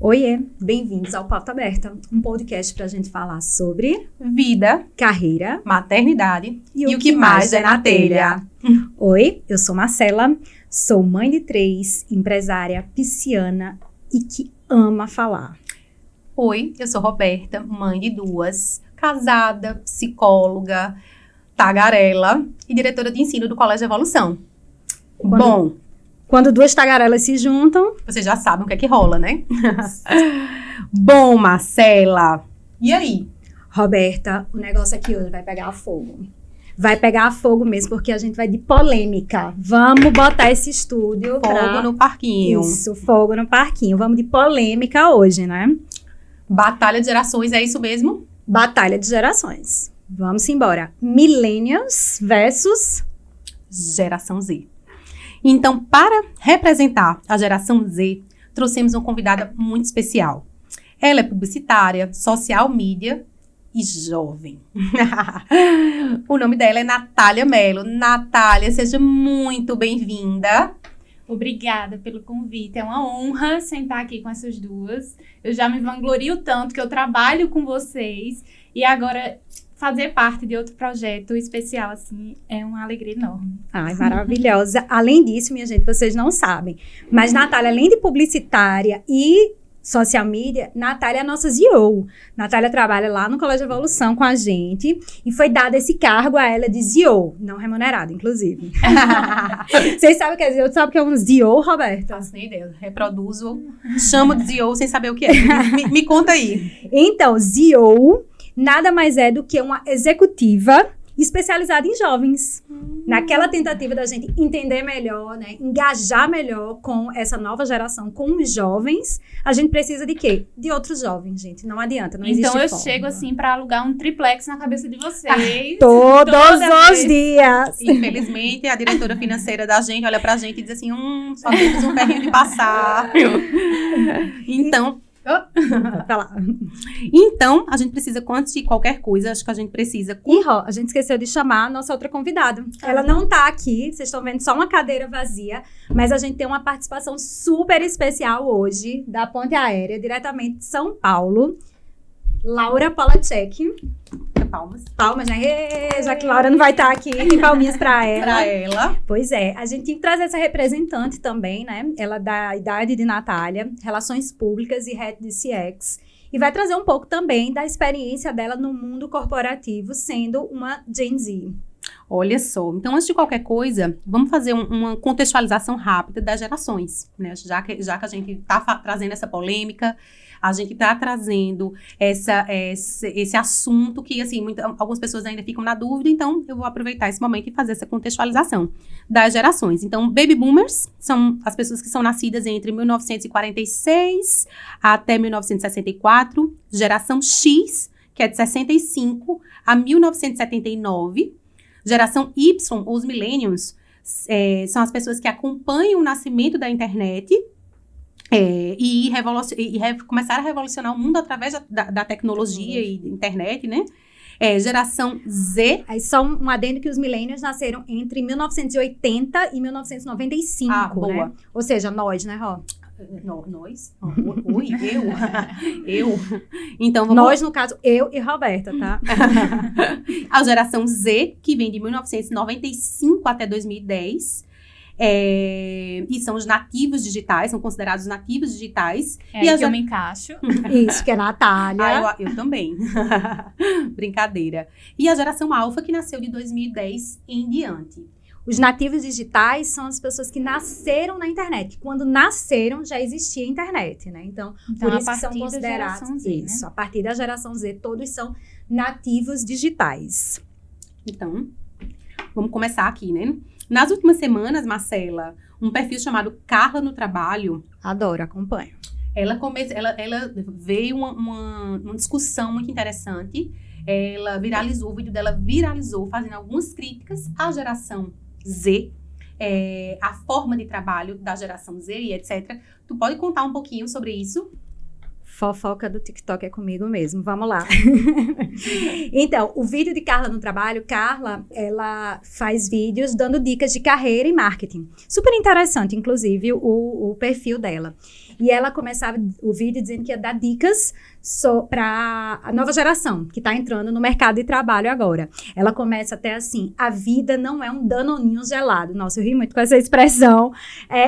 Oiê, bem-vindos ao Pauta Aberta, um podcast para a gente falar sobre vida, carreira, maternidade e o que mais é na telha. Oi, eu sou Marcela, sou mãe de 3, empresária pisciana e que ama falar. Oi, eu sou Roberta, mãe de 2, casada, psicóloga, tagarela e diretora de ensino do Colégio Evolução. Quando 2 tagarelas se juntam... Vocês já sabem o que é que rola, né? Bom, Marcela, e aí? Roberta, o negócio aqui hoje vai pegar fogo. Vai pegar fogo mesmo, porque a gente vai de polêmica. Vamos botar esse estúdio Fogo no parquinho. Isso, fogo no parquinho. Vamos de polêmica hoje, né? Batalha de gerações, é isso mesmo? Batalha de gerações. Vamos embora. Millennials versus... Geração Z. Então, para representar a geração Z, trouxemos uma convidada muito especial. Ela é publicitária, social media e jovem. O nome dela é Natália Mello. Natália, seja muito bem-vinda. Obrigada pelo convite. É uma honra sentar aqui com essas duas. Eu já me vanglorio tanto que eu trabalho com vocês e agora fazer parte de outro projeto especial, assim, é uma alegria enorme. Ai, maravilhosa. Além disso, minha gente, vocês não sabem, mas Natália, além de publicitária e social media, Natália é a nossa CEO. Natália trabalha lá no Colégio Evolução com a gente e foi dado esse cargo a ela de CEO, não remunerado, inclusive. Vocês sabem o que é CEO? Tu sabe o que é um CEO, Roberta? Não faço nem ideia. Reproduzo, chamo de CEO sem saber o que é. Me conta aí. Então, CEO nada mais é do que uma executiva especializada em jovens. Naquela tentativa da gente entender melhor, né, engajar melhor com essa nova geração, com os jovens, a gente precisa de quê? De outros jovens, gente. Não adianta, não existe Então eu forma. chego assim pra alugar um triplex na cabeça de vocês. Todos os dias. Infelizmente, a diretora financeira da gente olha pra gente e diz assim, só temos um ferrinho de passar. Então... Então, a gente precisa, antes de qualquer coisa, acho que a gente precisa... A gente esqueceu de chamar a nossa outra convidada. Ela não tá aqui, vocês estão vendo só uma cadeira vazia, mas a gente tem uma participação super especial hoje, da Ponte Aérea, diretamente de São Paulo. Laura Polacek. Palmas, né? Já que Laura não vai estar aqui, tem palminhas pra ela. Pois é, a gente tem que trazer essa representante também, né? Ela da idade de Natália, Relações Públicas e Head de CX. E vai trazer um pouco também da experiência dela no mundo corporativo, sendo uma Gen Z. Olha só, então antes de qualquer coisa, vamos fazer uma contextualização rápida das gerações, né? Já que a gente está trazendo essa polêmica, a gente está trazendo esse assunto que, assim, algumas pessoas ainda ficam na dúvida, então eu vou aproveitar esse momento e fazer essa contextualização das gerações. Então, Baby Boomers são as pessoas que são nascidas entre 1946 até 1964, geração X, que é de 65 a 1979, geração Y, os Millennials, são as pessoas que acompanham o nascimento da internet e começaram a revolucionar o mundo através da tecnologia e da internet, né? Geração Z. Aí só um adendo que os millennials nasceram entre 1980 e 1995, boa. Né? Ou seja, nós, né, Ró? Nós? Oi, eu. Então, vamos... Nós, no caso, eu e Roberta, tá? A geração Z, que vem de 1995 até 2010. E são os nativos digitais, são considerados nativos digitais. E aí que eu me encaixo. Isso, que é Natália. Eu também. Brincadeira. E a geração Alfa, que nasceu de 2010 em diante. Os nativos digitais são as pessoas que nasceram na internet. Quando nasceram, já existia internet, né? Então por isso que são considerados... Z, isso, né? A partir da geração Z, todos são nativos digitais. Então, vamos começar aqui, né? Nas últimas semanas, Marcela, um perfil chamado Carla no Trabalho... Adoro, acompanho. Ela veio uma discussão muito interessante. O vídeo dela viralizou, fazendo algumas críticas à geração Z, a forma de trabalho da geração Z e etc. Tu pode contar um pouquinho sobre isso? Fofoca do TikTok é comigo mesmo, vamos lá. Então, o vídeo de Carla no Trabalho, Carla, ela faz vídeos dando dicas de carreira e marketing. Super interessante, inclusive, o perfil dela. E ela começava o vídeo dizendo que ia dar dicas para a nova geração, que está entrando no mercado de trabalho agora. Ela começa até assim: a vida não é um danoninho gelado. Nossa, eu ri muito com essa expressão.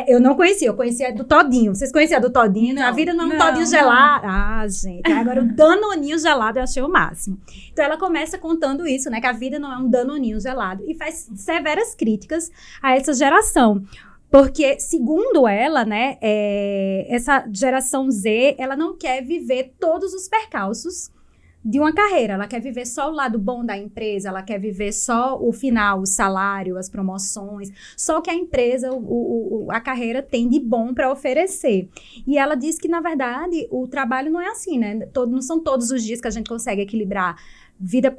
Eu não conhecia, eu conhecia do todinho. Vocês conheciam do todinho? Não, a vida não é um todinho gelado. Ah, gente. Agora o danoninho gelado eu achei o máximo. Então ela começa contando isso, né? Que a vida não é um danoninho gelado. E faz severas críticas a essa geração. Porque, segundo ela, né, essa geração Z, ela não quer viver todos os percalços de uma carreira. Ela quer viver só o lado bom da empresa, ela quer viver só o final, o salário, as promoções, só o que a empresa, a carreira tem de bom para oferecer. E ela diz que, na verdade, o trabalho não é assim, né? Não são todos os dias que a gente consegue equilibrar vida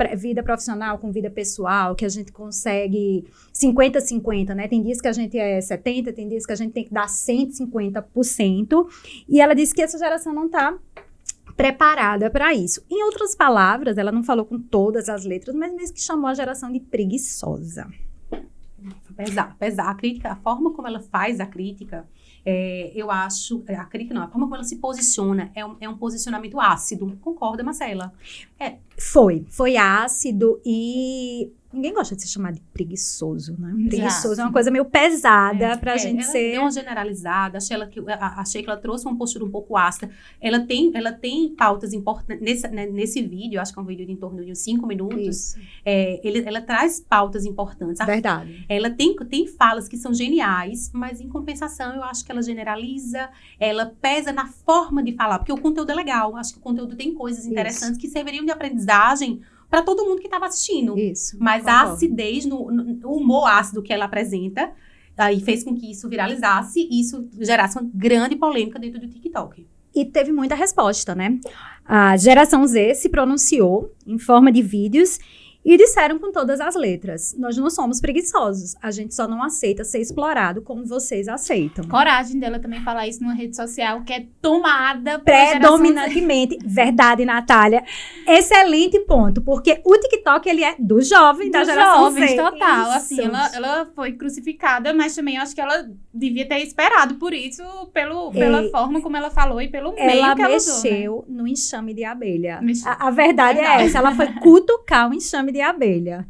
profissional com vida pessoal, que a gente consegue 50-50, né? Tem dias que a gente é 70%, tem dias que a gente tem que dar 150%. E ela disse que essa geração não está preparada para isso. Em outras palavras, ela não falou com todas as letras, mas mesmo que chamou a geração de preguiçosa. Pesar. A crítica, a forma como ela faz a crítica, eu acho, a forma como ela se posiciona é um posicionamento ácido. Concorda, Marcela? Foi ácido e ninguém gosta de se chamar de preguiçoso, né? Preguiçoso é uma coisa meio pesada pra gente ela ser... deu uma generalizada, achei que ela trouxe uma postura um pouco ácida. Ela tem pautas importantes, nesse vídeo, acho que é um vídeo de em torno de uns 5 minutos, ela traz pautas importantes. Verdade. Ela tem falas que são geniais, mas em compensação eu acho que ela generaliza, ela pesa na forma de falar, porque o conteúdo é legal, acho que o conteúdo tem coisas interessantes que serviriam de aprendizagem para todo mundo que estava assistindo. Isso. Mas concordo. a acidez, no humor ácido que ela apresenta, aí fez com que isso viralizasse e isso gerasse uma grande polêmica dentro do TikTok. E teve muita resposta, né? A geração Z se pronunciou em forma de vídeos e disseram com todas as letras: nós não somos preguiçosos, a gente só não aceita ser explorado como vocês aceitam. Coragem dela também falar isso numa rede social que é tomada predominantemente. Verdade, Natália. Excelente ponto, porque o TikTok, ele é do jovem, da geração Z. Total, Isso. assim, ela foi crucificada, mas também eu acho que ela devia ter esperado por isso, pela forma como ela falou e pelo meio que ela usou, né? Mexeu no enxame de abelha. A verdade é essa, ela foi cutucar o enxame de abelha.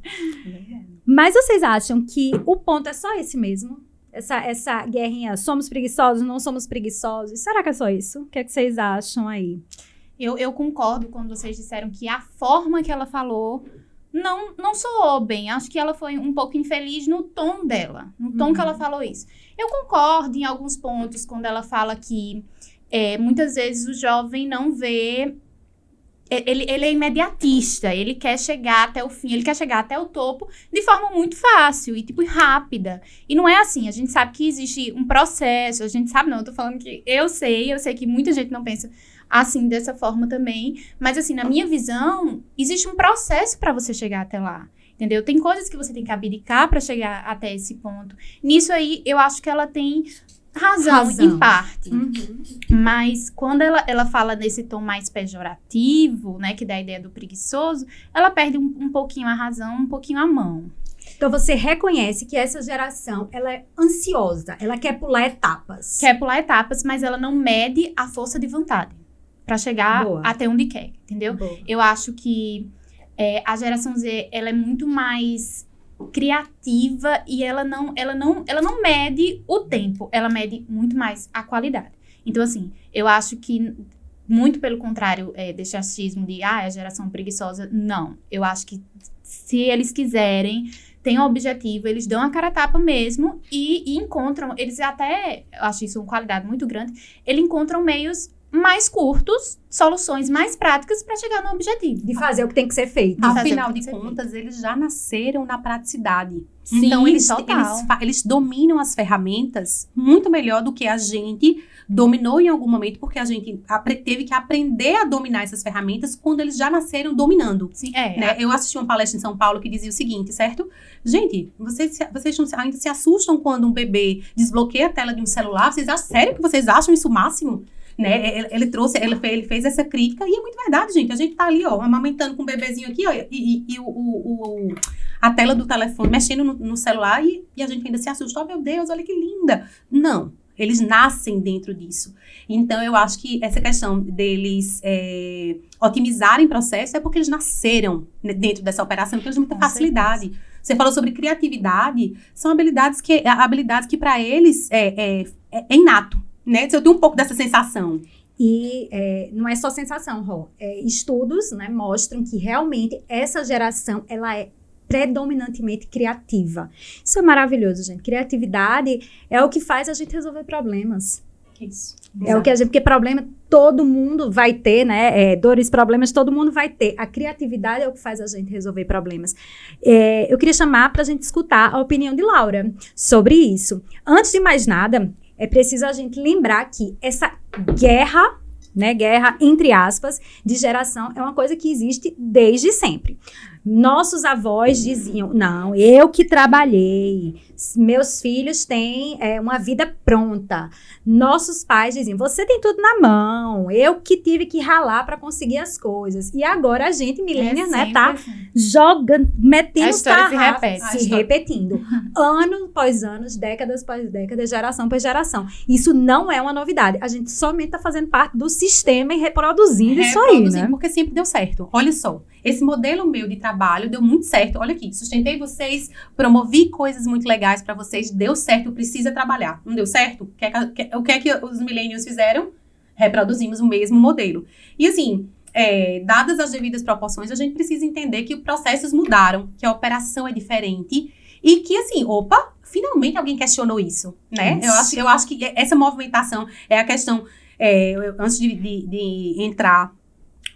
Mas vocês acham que o ponto é só esse mesmo? Essa guerrinha, somos preguiçosos, não somos preguiçosos? Será que é só isso? O que é que vocês acham aí? Eu concordo quando vocês disseram que a forma que ela falou não soou bem. Acho que ela foi um pouco infeliz no tom dela, no tom que ela falou isso. Eu concordo em alguns pontos quando ela fala que muitas vezes o jovem não vê... Ele é imediatista, ele quer chegar até o fim, ele quer chegar até o topo de forma muito fácil e, rápida. E não é assim, a gente sabe que existe um processo, a gente sabe, não, eu tô falando que eu sei que muita gente não pensa assim, dessa forma também, mas assim, na minha visão, existe um processo para você chegar até lá, entendeu? Tem coisas que você tem que abdicar para chegar até esse ponto. Nisso aí, eu acho que ela tem razão. Em parte. Mas quando ela fala nesse tom mais pejorativo, né, que dá a ideia do preguiçoso, ela perde um pouquinho a razão, um pouquinho a mão. Então você reconhece que essa geração, ela é ansiosa, ela quer pular etapas. Quer pular etapas, mas ela não mede a força de vontade para chegar até onde quer, entendeu? Boa. Eu acho que a geração Z, ela é muito mais criativa e ela não mede o tempo, ela mede muito mais a qualidade. Então, assim, eu acho que, muito pelo contrário desse achismo de, a geração preguiçosa, não. Eu acho que, se eles quiserem, tem um objetivo, eles dão a cara a tapa mesmo e encontram, eles até, eu acho isso uma qualidade muito grande, eles encontram meios mais curtos, soluções mais práticas para chegar no objetivo. De fazer o que tem que ser feito. Afinal de contas, eles já nasceram na praticidade. Sim, então, eles dominam as ferramentas muito melhor do que a gente dominou em algum momento, porque a gente teve que aprender a dominar essas ferramentas quando eles já nasceram dominando. Sim, né? Eu assisti uma palestra em São Paulo que dizia o seguinte, certo? Gente, vocês ainda se assustam quando um bebê desbloqueia a tela de um celular? Sério que vocês acham isso o máximo? Né? Ele fez essa crítica e é muito verdade, gente. A gente tá ali, amamentando com o bebezinho aqui, e a tela do telefone mexendo no celular e a gente ainda se assusta. Oh, meu Deus, olha que linda. Não. Eles nascem dentro disso. Então, eu acho que essa questão deles otimizarem processo é porque eles nasceram dentro dessa operação, porque eles têm muita facilidade. Você falou sobre criatividade, são habilidades que para eles é inato, né? Eu tenho um pouco dessa sensação. E não é só sensação, Rô. Estudos, né, mostram que realmente essa geração, ela é predominantemente criativa. Isso é maravilhoso, gente. Criatividade é o que faz a gente resolver problemas. Isso. É o que porque problema todo mundo vai ter, né? Dores, problemas, todo mundo vai ter. A criatividade é o que faz a gente resolver problemas. Eu queria chamar para a gente escutar a opinião de Laura sobre isso. Antes de mais nada, é preciso a gente lembrar que essa guerra, né? Guerra, entre aspas, de geração é uma coisa que existe desde sempre. Nossos avós diziam, não, eu que trabalhei, meus filhos têm uma vida pronta. Nossos pais diziam, você tem tudo na mão, eu que tive que ralar para conseguir as coisas. E agora a gente, millennial, né, tá assim. jogando, metendo A história se sarrafo, repete. se repetindo. Ano após ano, décadas após décadas, geração após geração. Isso não é uma novidade. A gente somente tá fazendo parte do sistema e reproduzindo isso aí, né? Porque sempre deu certo. Olha só, esse modelo meu de trabalho deu muito certo. Olha aqui, sustentei vocês, promovi coisas muito legais para vocês, deu certo, precisa trabalhar. Não deu certo? O que é que os millennials fizeram? Reproduzimos o mesmo modelo. E assim, dadas as devidas proporções, a gente precisa entender que os processos mudaram, que a operação é diferente e que assim, finalmente alguém questionou isso, né? Eu acho que essa movimentação é a questão, antes de entrar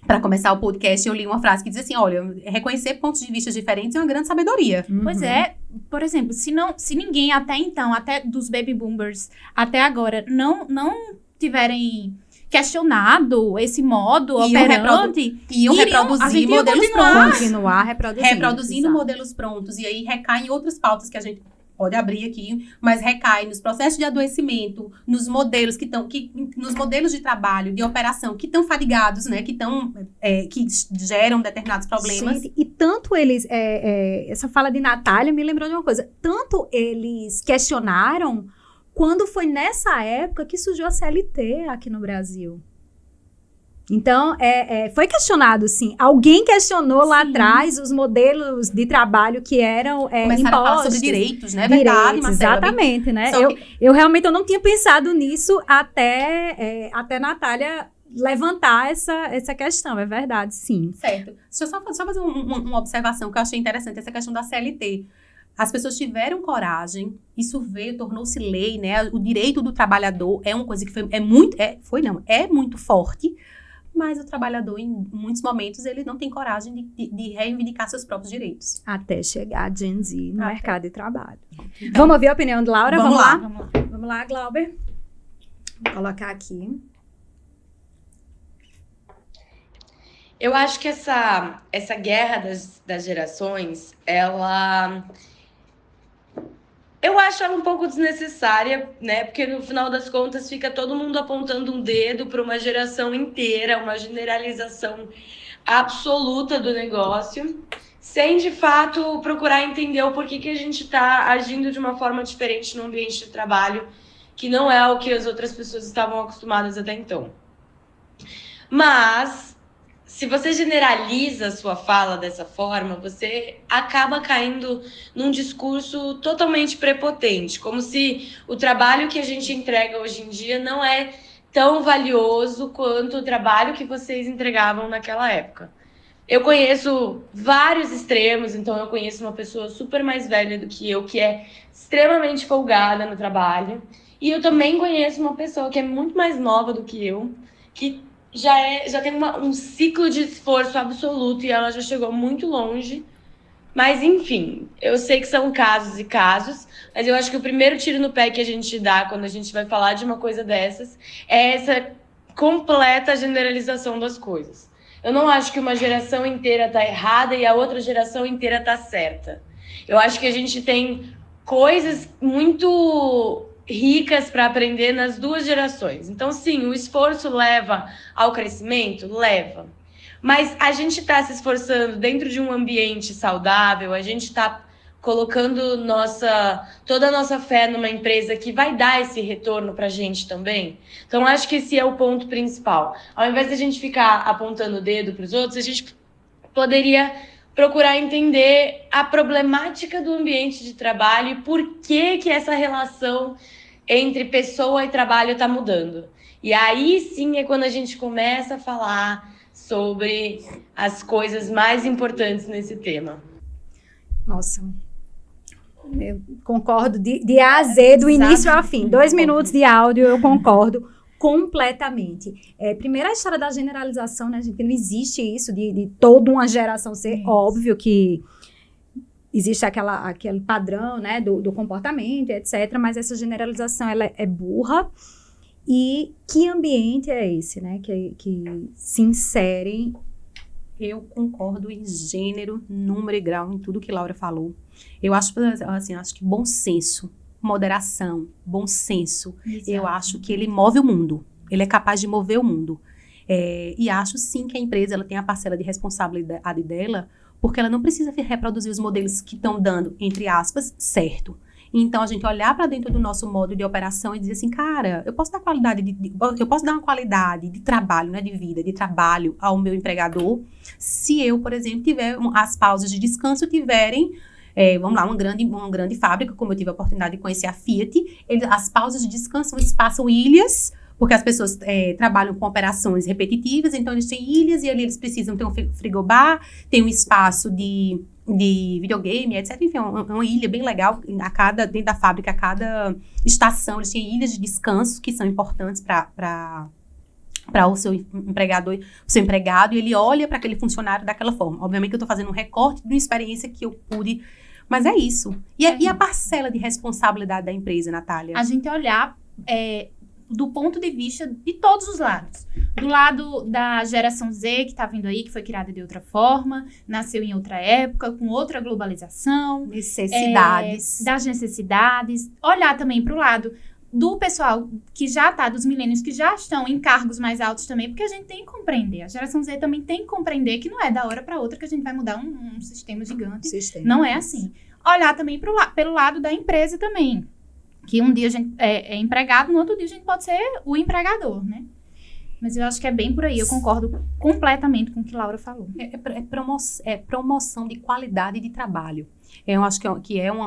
para começar o podcast, eu li uma frase que diz assim, olha, reconhecer pontos de vista diferentes é uma grande sabedoria. Pois é, por exemplo, se ninguém até então, até dos baby boomers, até agora, não tiverem questionado esse modo operante, iam reproduzir modelos prontos. Continuar reproduzindo modelos prontos. E aí recai em outras pautas que a gente pode abrir aqui, mas recai nos processos de adoecimento, nos modelos nos modelos de trabalho, de operação, que estão fadigados, né? Que geram determinados problemas. Gente, e tanto eles, essa fala de Natália me lembrou de uma coisa, tanto eles questionaram quando foi nessa época que surgiu a CLT aqui no Brasil. Então, foi questionado, sim. Alguém questionou lá atrás os modelos de trabalho que eram começaram impostos. a falar sobre direitos, né? Direitos, Verdade, Marcela. exatamente, né? Só Eu realmente não tinha pensado nisso até Natália levantar essa questão. É verdade, sim. Certo. Deixa eu só fazer uma observação que eu achei interessante, essa questão da CLT. As pessoas tiveram coragem, isso tornou-se lei, né? O direito do trabalhador é uma coisa que é muito forte. Mas o trabalhador, em muitos momentos, ele não tem coragem de reivindicar seus próprios direitos. Até chegar a Gen Z no mercado de trabalho. Então, vamos ouvir a opinião de Laura? Vamos lá. Vamos lá, Glauber. Vou colocar aqui. Eu acho que essa guerra das gerações, eu acho ela um pouco desnecessária, né? Porque no final das contas fica todo mundo apontando um dedo para uma geração inteira, uma generalização absoluta do negócio, sem de fato procurar entender o porquê que a gente está agindo de uma forma diferente no ambiente de trabalho, que não é o que as outras pessoas estavam acostumadas até então. Mas se você generaliza a sua fala dessa forma, você acaba caindo num discurso totalmente prepotente, como se o trabalho que a gente entrega hoje em dia não é tão valioso quanto o trabalho que vocês entregavam naquela época. Eu conheço vários extremos, então eu conheço uma pessoa super mais velha do que eu, que é extremamente folgada no trabalho, e eu também conheço uma pessoa que é muito mais nova do que eu, que já tem um ciclo de esforço absoluto e ela já chegou muito longe. Mas, enfim, eu sei que são casos e casos, mas eu acho que o primeiro tiro no pé que a gente dá quando a gente vai falar de uma coisa dessas é essa completa generalização das coisas. Eu não acho que uma geração inteira tá errada e a outra geração inteira tá certa. Eu acho que a gente tem coisas muito ricas para aprender nas duas gerações. Então, sim, o esforço leva ao crescimento? Leva. Mas a gente está se esforçando dentro de um ambiente saudável, a gente está colocando toda a nossa fé numa empresa que vai dar esse retorno para a gente também? Então, acho que esse é o ponto principal. Ao invés de a gente ficar apontando o dedo para os outros, a gente poderia procurar entender a problemática do ambiente de trabalho e por que essa relação entre pessoa e trabalho está mudando. E aí sim é quando a gente começa a falar sobre as coisas mais importantes nesse tema. Nossa, eu concordo de A a Z, do início ao fim. 2 minutos de áudio, eu concordo completamente. Primeiro, a história da generalização, né, gente? Não existe isso de toda uma geração ser óbvio que existe aquele padrão, né, do comportamento, etc. Mas essa generalização, ela é burra. E que ambiente é esse, né, que se inserem? Eu concordo em gênero, número e grau, em tudo que Laura falou. Eu acho, assim, acho que bom senso, moderação, bom senso, Exato. Eu acho que ele move o mundo. Ele é capaz de mover o mundo. E acho, sim, que a empresa ela tem a parcela de responsabilidade dela, porque ela não precisa reproduzir os modelos que estão dando, entre aspas, certo. Então, a gente olhar para dentro do nosso modo de operação e dizer assim, cara, eu posso dar eu posso dar uma qualidade de trabalho, né, de vida, de trabalho ao meu empregador, se eu, por exemplo, tiver as pausas de descanso tiverem, vamos lá, uma grande fábrica, como eu tive a oportunidade de conhecer a Fiat, as pausas de descanso passam ilhas, porque as pessoas trabalham com operações repetitivas, então eles têm ilhas e ali eles precisam ter um frigobar, tem um espaço de videogame, etc. Enfim, é uma ilha bem legal. Dentro da fábrica, a cada estação, eles têm ilhas de descanso que são importantes para o seu empregador, o seu empregado, e ele olha para aquele funcionário daquela forma. Obviamente que eu estou fazendo um recorte de uma experiência que eu pude, mas é isso. E a parcela de responsabilidade da empresa, Natália? A gente olhar do ponto de vista de todos os lados. Do lado da geração Z, que está vindo aí, que foi criada de outra forma, nasceu em outra época, com outra globalização. Necessidades. Das necessidades. Olhar também para o lado do pessoal que já está, dos milênios que já estão em cargos mais altos também, porque a gente tem que compreender. A geração Z também tem que compreender que não é da hora para outra que a gente vai mudar um sistema gigante. Não é assim. Olhar também pelo lado da empresa também. Que um dia a gente é empregado, no outro dia a gente pode ser o empregador, né? Mas eu acho que é bem por aí, eu concordo completamente com o que Laura falou. Promoção de qualidade de trabalho. Eu acho que é um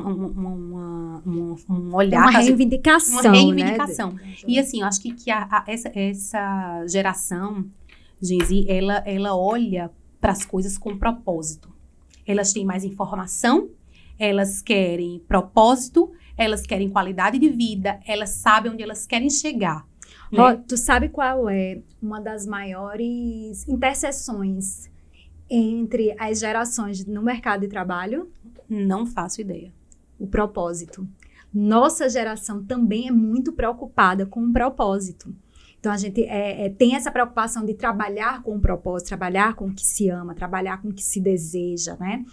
olhar... Uma reivindicação, uma reivindicação. Né? E assim, eu acho que essa geração, Genzi, ela olha para as coisas com propósito. Elas têm mais informação, elas querem propósito, elas querem qualidade de vida, elas sabem onde elas querem chegar. Né? Tu sabe qual é uma das maiores interseções entre as gerações no mercado de trabalho? Não faço ideia. O propósito. Nossa geração também é muito preocupada com o propósito. Então, a gente tem essa preocupação de trabalhar com o propósito, trabalhar com o que se ama, trabalhar com o que se deseja, né?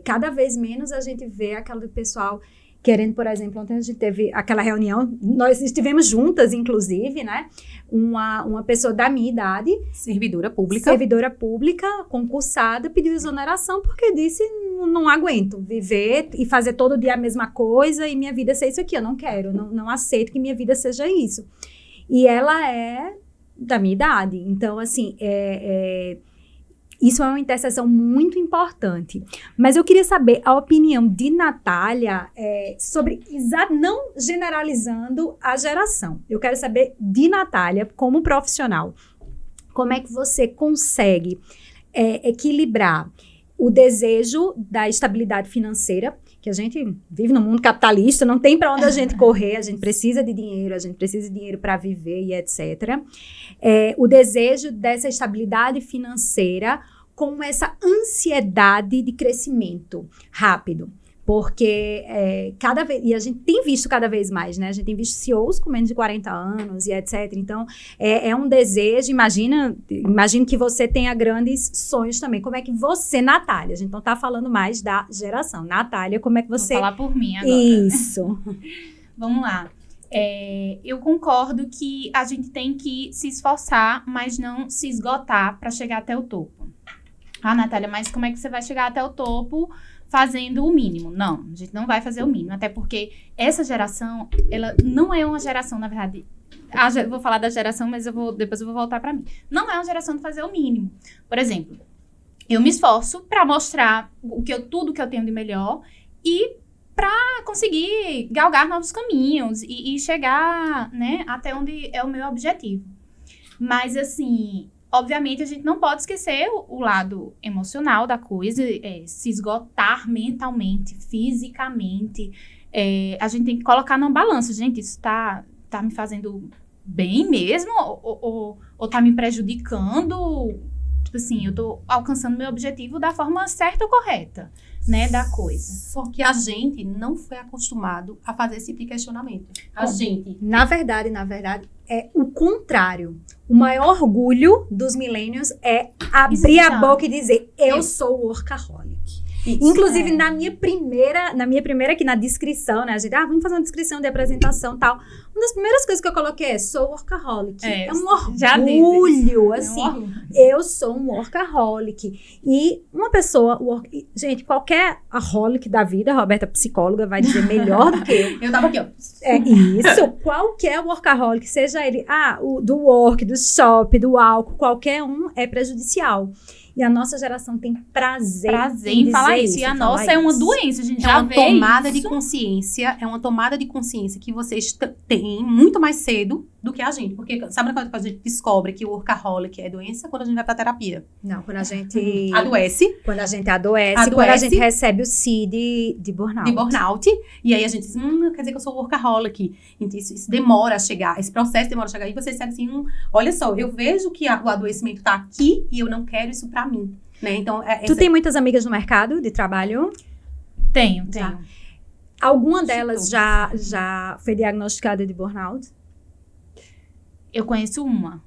Cada vez menos a gente vê aquele pessoal querendo, por exemplo, ontem a gente teve aquela reunião, nós estivemos juntas, inclusive, né? Uma pessoa da minha idade, servidora pública, concursada, pediu exoneração porque disse, não aguento viver e fazer todo dia a mesma coisa e minha vida ser isso aqui, eu não quero, não aceito que minha vida seja isso. E ela é da minha idade, então, assim, isso é uma interseção muito importante. Mas eu queria saber a opinião de Natália sobre, não generalizando a geração. Eu quero saber de Natália, como profissional, como é que você consegue equilibrar o desejo da estabilidade financeira, que a gente vive num mundo capitalista, não tem para onde a gente correr, a gente precisa de dinheiro para viver e etc. O desejo dessa estabilidade financeira com essa ansiedade de crescimento rápido. Porque cada vez, e a gente tem visto cada vez mais, né? A gente tem visto CEOs com menos de 40 anos e etc. Então, é um desejo, imagino que você tenha grandes sonhos também. Como é que você, Natália, a gente não está falando mais da geração. Natália, como é que você... Vou falar por mim agora. Isso. Vamos lá. Eu concordo que a gente tem que se esforçar, mas não se esgotar para chegar até o topo. Ah, Natália, mas como é que você vai chegar até o topo fazendo o mínimo. Não, a gente não vai fazer o mínimo. Até porque essa geração, ela não é uma geração, na verdade... Vou falar da geração, mas depois eu vou voltar pra mim. Não é uma geração de fazer o mínimo. Por exemplo, eu me esforço pra mostrar tudo que eu tenho de melhor e pra conseguir galgar novos caminhos e chegar, né, até onde é o meu objetivo. Mas, assim, obviamente, a gente não pode esquecer o lado emocional da coisa, se esgotar mentalmente, fisicamente. A gente tem que colocar numa balança. Gente, isso tá me fazendo bem mesmo? Ou tá me prejudicando? Tipo assim, eu tô alcançando meu objetivo da forma certa ou correta, né, da coisa. Só que a gente não foi acostumado a fazer esse tipo de questionamento. Na verdade, é o contrário. O maior orgulho dos millennials é abrir a boca e dizer, eu sou workaholic. Inclusive, na minha primeira aqui na descrição, né? A gente, vamos fazer uma descrição de apresentação e tal. Uma das primeiras coisas que eu coloquei é, sou workaholic. É um orgulho, assim. Eu sou um workaholic. E uma pessoa, gente, qualquer aholic da vida, a Roberta, psicóloga, vai dizer melhor do que eu. Eu tava aqui, ó. É isso. Qualquer workaholic, seja ele, do work, do shop, do álcool, qualquer um é prejudicial. E a nossa geração tem prazer em falar isso. E a nossa é uma doença, a gente já vê É uma tomada de consciência que vocês têm muito mais cedo do que a gente. Porque sabe quando a gente descobre que o workaholic é doença? Quando a gente vai pra terapia. Não, quando a gente... adoece. Quando a gente adoece. Quando a gente recebe o C de burnout. De burnout. E aí a gente diz, quer dizer que eu sou workaholic. Então, isso demora a chegar. Esse processo demora a chegar. E você sabe assim, olha só, eu vejo que o adoecimento tá aqui e eu não quero isso pra mim. Né? Então, Tu tem muitas amigas no mercado de trabalho? Tenho. Alguma delas já foi diagnosticada de burnout? Eu conheço uma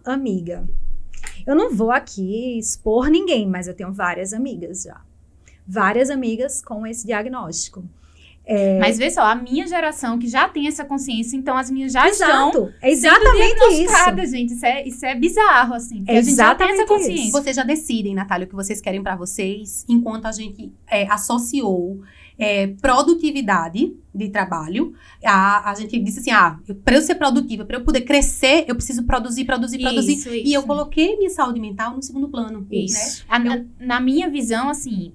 amiga. Eu não vou aqui expor ninguém, mas eu tenho várias amigas já. Várias amigas com esse diagnóstico. Mas vê só, a minha geração que já tem essa consciência, então as minhas já estão exatamente sendo diagnosticadas, gente. Isso é bizarro, assim. Porque a gente já tem essa consciência. Isso. Vocês já decidem, Natália, o que vocês querem pra vocês, enquanto a gente associou produtividade de trabalho. A gente disse assim, para eu ser produtiva, para eu poder crescer, eu preciso produzir. Isso. E eu coloquei minha saúde mental no segundo plano. Isso. Né? Na minha visão, assim,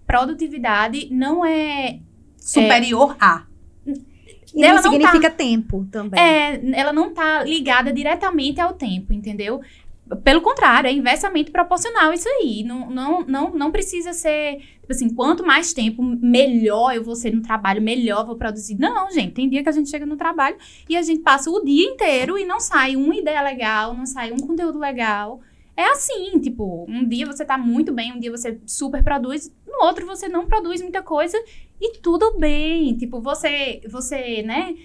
produtividade não é... superior a. E ela não significa tempo também. Ela não tá ligada diretamente ao tempo, entendeu? Pelo contrário, é inversamente proporcional isso aí. Não precisa ser, tipo assim, quanto mais tempo, melhor eu vou ser no trabalho, melhor eu vou produzir. Não, gente, tem dia que a gente chega no trabalho e a gente passa o dia inteiro e não sai uma ideia legal, não sai um conteúdo legal. É assim, tipo, um dia você tá muito bem, um dia você super produz, no outro você não produz muita coisa e tudo bem. Tipo, você né,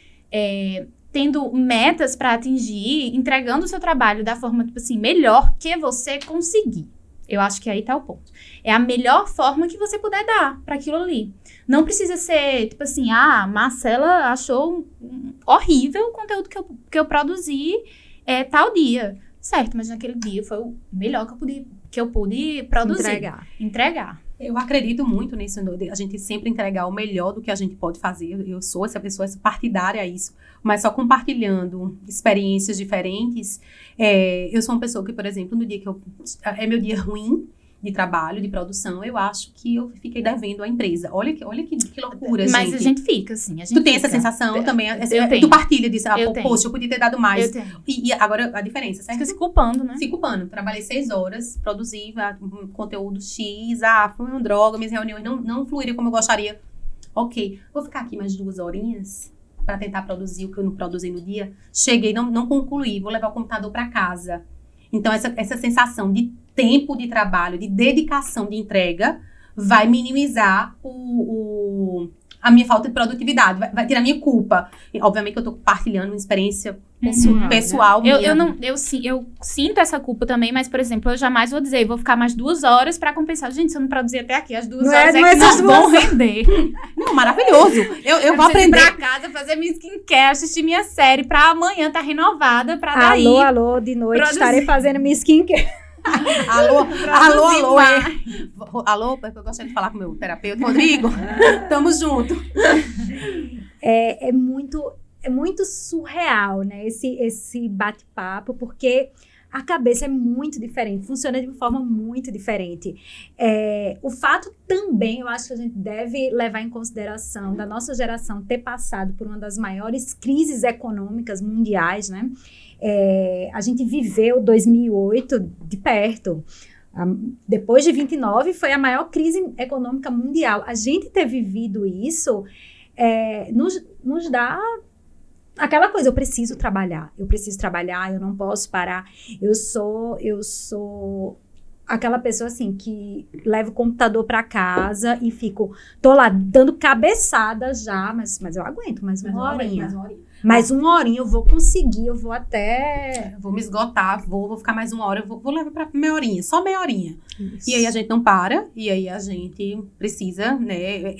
tendo metas pra atingir, entregando o seu trabalho da forma, tipo assim, melhor que você conseguir. Eu acho que aí tá o ponto. É a melhor forma que você puder dar pra aquilo ali. Não precisa ser, tipo assim, Marcela achou horrível o conteúdo que eu produzi tal dia. Certo, mas naquele dia foi o melhor que eu pude produzir. Entregar. Eu acredito muito nisso, a gente sempre entregar o melhor do que a gente pode fazer. Eu sou essa pessoa, essa partidária a isso. Mas só compartilhando experiências diferentes. Eu sou uma pessoa que, por exemplo, no dia que é meu dia ruim de trabalho, de produção, eu acho que eu fiquei devendo à empresa. Olha que loucura, gente. Mas a gente fica, assim. Tu tem essa sensação também? Tu partilha disso? Poxa, eu podia ter dado mais. Eu tenho. E agora, a diferença, certo? Fica se culpando, né? Se culpando. Trabalhei 6 horas, produzi conteúdo X, foi uma droga, minhas reuniões não fluíram como eu gostaria. Ok, vou ficar aqui mais 2 horinhas para tentar produzir o que eu não produzi no dia. Cheguei, não concluí, vou levar o computador para casa. Então, essa sensação de tempo de trabalho, de dedicação, de entrega, vai minimizar a minha falta de produtividade, vai tirar a minha culpa. E, obviamente que eu tô compartilhando uma experiência pessoal né? minha. Eu sinto essa culpa também, mas, por exemplo, eu jamais vou dizer, vou ficar mais 2 horas pra compensar. Gente, se eu não produzir até aqui, as 2 horas que não vão render. Não, maravilhoso. Eu vou aprender. Ir pra casa, fazer minha skincare, assistir minha série, pra amanhã tá renovada, pra daí... Alô, de noite, estarei fazendo minha skincare. Alô. Alô, porque eu gostaria de falar com o meu terapeuta, Rodrigo. Tamo junto. É muito surreal, né? Esse bate-papo, porque a cabeça é muito diferente, funciona de uma forma muito diferente. O fato também, eu acho que a gente deve levar em consideração da nossa geração ter passado por uma das maiores crises econômicas mundiais, né? A gente viveu 2008 de perto. Depois de 29, foi a maior crise econômica mundial. A gente ter vivido isso nos dá aquela coisa, eu preciso trabalhar, eu não posso parar. Eu sou aquela pessoa assim que leva o computador para casa e tô lá dando cabeçada já, mas eu aguento mais uma horinha. Mais uma horinha eu vou conseguir, eu vou até... Vou me esgotar, vou ficar mais uma hora, vou levar pra meia horinha, só meia horinha. Isso. E aí a gente não para, e aí a gente precisa, né,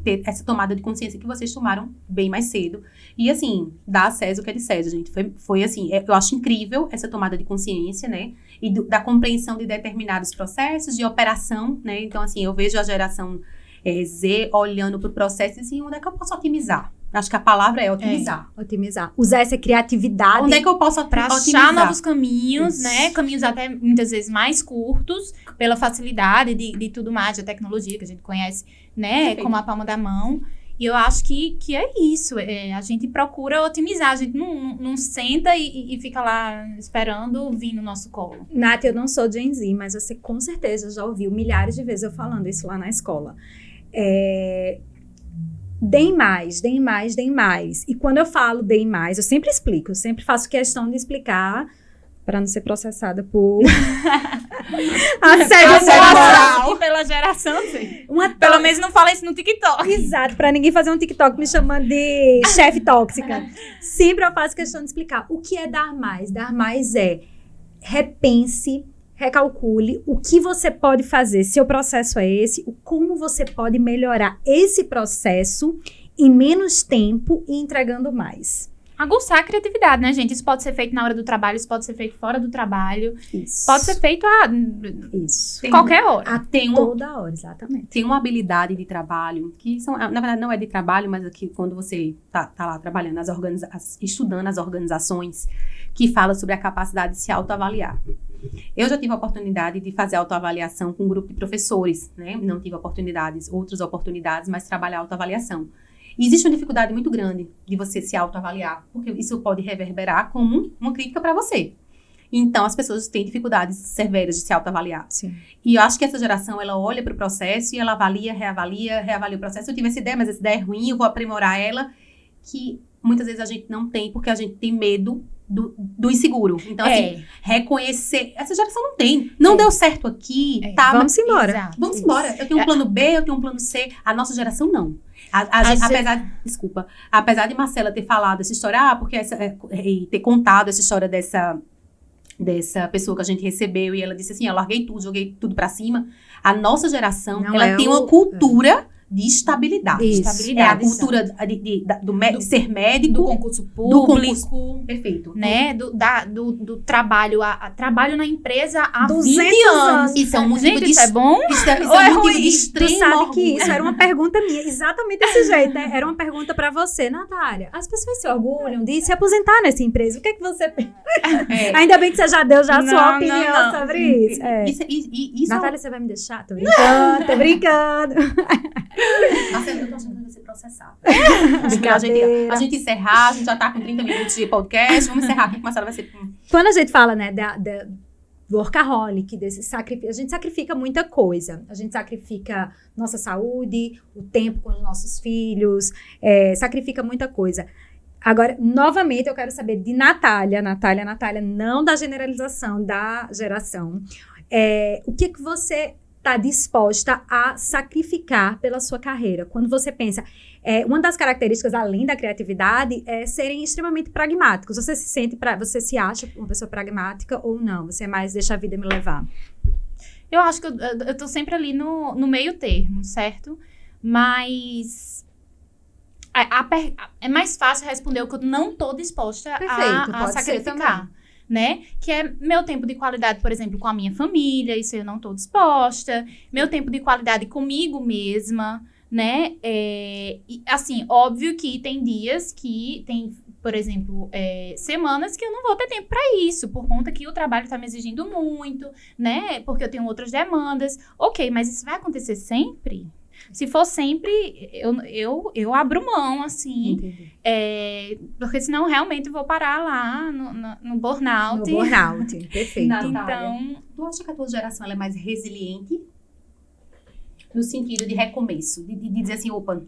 ter essa tomada de consciência que vocês tomaram bem mais cedo. E assim, dar a César o que é de César, gente. Foi assim, eu acho incrível essa tomada de consciência, né, e da compreensão de determinados processos, de operação, né. Então assim, eu vejo a geração Z olhando pro processo e assim, onde é que eu posso otimizar? Acho que a palavra é otimizar. Otimizar. Usar essa criatividade. Onde é que eu posso pra otimizar? achar novos caminhos, Isso. né? Caminhos até muitas vezes mais curtos, pela facilidade de tudo mais, da tecnologia que a gente conhece, né? Perfeito. Como a palma da mão. E eu acho que é isso. A gente procura otimizar. A gente não senta e fica lá esperando vir no nosso colo. Nath, eu não sou Gen Z, mas você com certeza já ouviu milhares de vezes eu falando isso lá na escola. Deem mais. E quando eu falo deem mais, eu sempre explico, eu sempre faço questão de explicar para não ser processada por assédio moral. E pela geração, sim. Uma Pelo menos não fala isso no TikTok. Exato, para ninguém fazer um TikTok me chamando de chefe tóxica. Sempre eu faço questão de explicar o que é dar mais. Dar mais é repense, recalcule o que você pode fazer, se o processo é esse, como você pode melhorar esse processo em menos tempo e entregando mais. Aguçar a criatividade, né, gente? Isso pode ser feito na hora do trabalho, isso pode ser feito fora do trabalho. Isso. Pode ser feito Isso. qualquer hora. Toda hora, exatamente. Tem uma habilidade de trabalho, que na verdade não é de trabalho, mas aqui quando você tá lá trabalhando, estudando as organizações, que fala sobre a capacidade de se autoavaliar. Eu já tive a oportunidade de fazer autoavaliação com um grupo de professores, né? Não tive outras oportunidades, mas trabalhar autoavaliação. E existe uma dificuldade muito grande de você se autoavaliar, porque isso pode reverberar como uma crítica para você. Então, as pessoas têm dificuldades severas de se autoavaliar. Sim. E eu acho que essa geração, ela olha para o processo e ela avalia o processo. Eu tive essa ideia, mas essa ideia é ruim, eu vou aprimorar ela, que muitas vezes a gente não tem, porque a gente tem medo do inseguro. Então, assim, reconhecer... Essa geração não tem. Não deu certo aqui, tá? Vamos embora. Exato. Vamos embora. Eu tenho um plano B, eu tenho um plano C. A nossa geração, não. Apesar de Marcela ter falado essa história, porque e ter contado essa história dessa pessoa que a gente recebeu, e ela disse assim, eu larguei tudo, joguei tudo pra cima. A nossa geração, ela tem uma cultura de estabilidade. Isso. É a cultura de ser médico. Do concurso público. Perfeito. Né? Do trabalho. Trabalho na empresa há 200 20 anos. Isso é um motivo Gente, de... isso é bom? Isso é Ou é um motivo ruim? de Tu extremo sabe orgulho. que isso era uma pergunta minha, exatamente desse jeito, né? Era uma pergunta pra você, Natália. As pessoas se orgulham de se aposentar nessa empresa. O que é que você pensa? Ainda bem que você já deu a sua Não, opinião não. sobre isso. Isso Natália, você vai me deixar? Tô brincando. Nossa, eu tô achando que vai ser processado. Brincadeira. A gente encerrar, a gente já tá com 30 minutos de podcast. Vamos encerrar aqui, que Marcela vai ser... Quando a gente fala, né, do workaholic, a gente sacrifica muita coisa. A gente sacrifica nossa saúde, o tempo com os nossos filhos, sacrifica muita coisa. Agora, novamente, eu quero saber de Natália, não da generalização, da geração. O que você está disposta a sacrificar pela sua carreira? Quando você pensa, uma das características, além da criatividade, é serem extremamente pragmáticos. Você se acha uma pessoa pragmática ou não? Você mais deixa a vida me levar? Eu acho que eu tô sempre ali no meio termo, certo? Mas é mais fácil responder o que eu não tô disposta Perfeito, a pode ser sacrificar. né? Que é meu tempo de qualidade, por exemplo, com a minha família, isso eu não tô disposta. Meu tempo de qualidade comigo mesma, né? E, assim, óbvio que tem dias que tem, por exemplo, semanas que eu não vou ter tempo para isso, por conta que o trabalho tá me exigindo muito, né? Porque eu tenho outras demandas. Ok, mas isso vai acontecer sempre? Se for sempre, eu abro mão, assim. Porque senão realmente eu vou parar lá no burnout. No burnout, perfeito. Então, Tu acha que a tua geração ela é mais resiliente? No sentido de recomeço, de dizer assim, opa,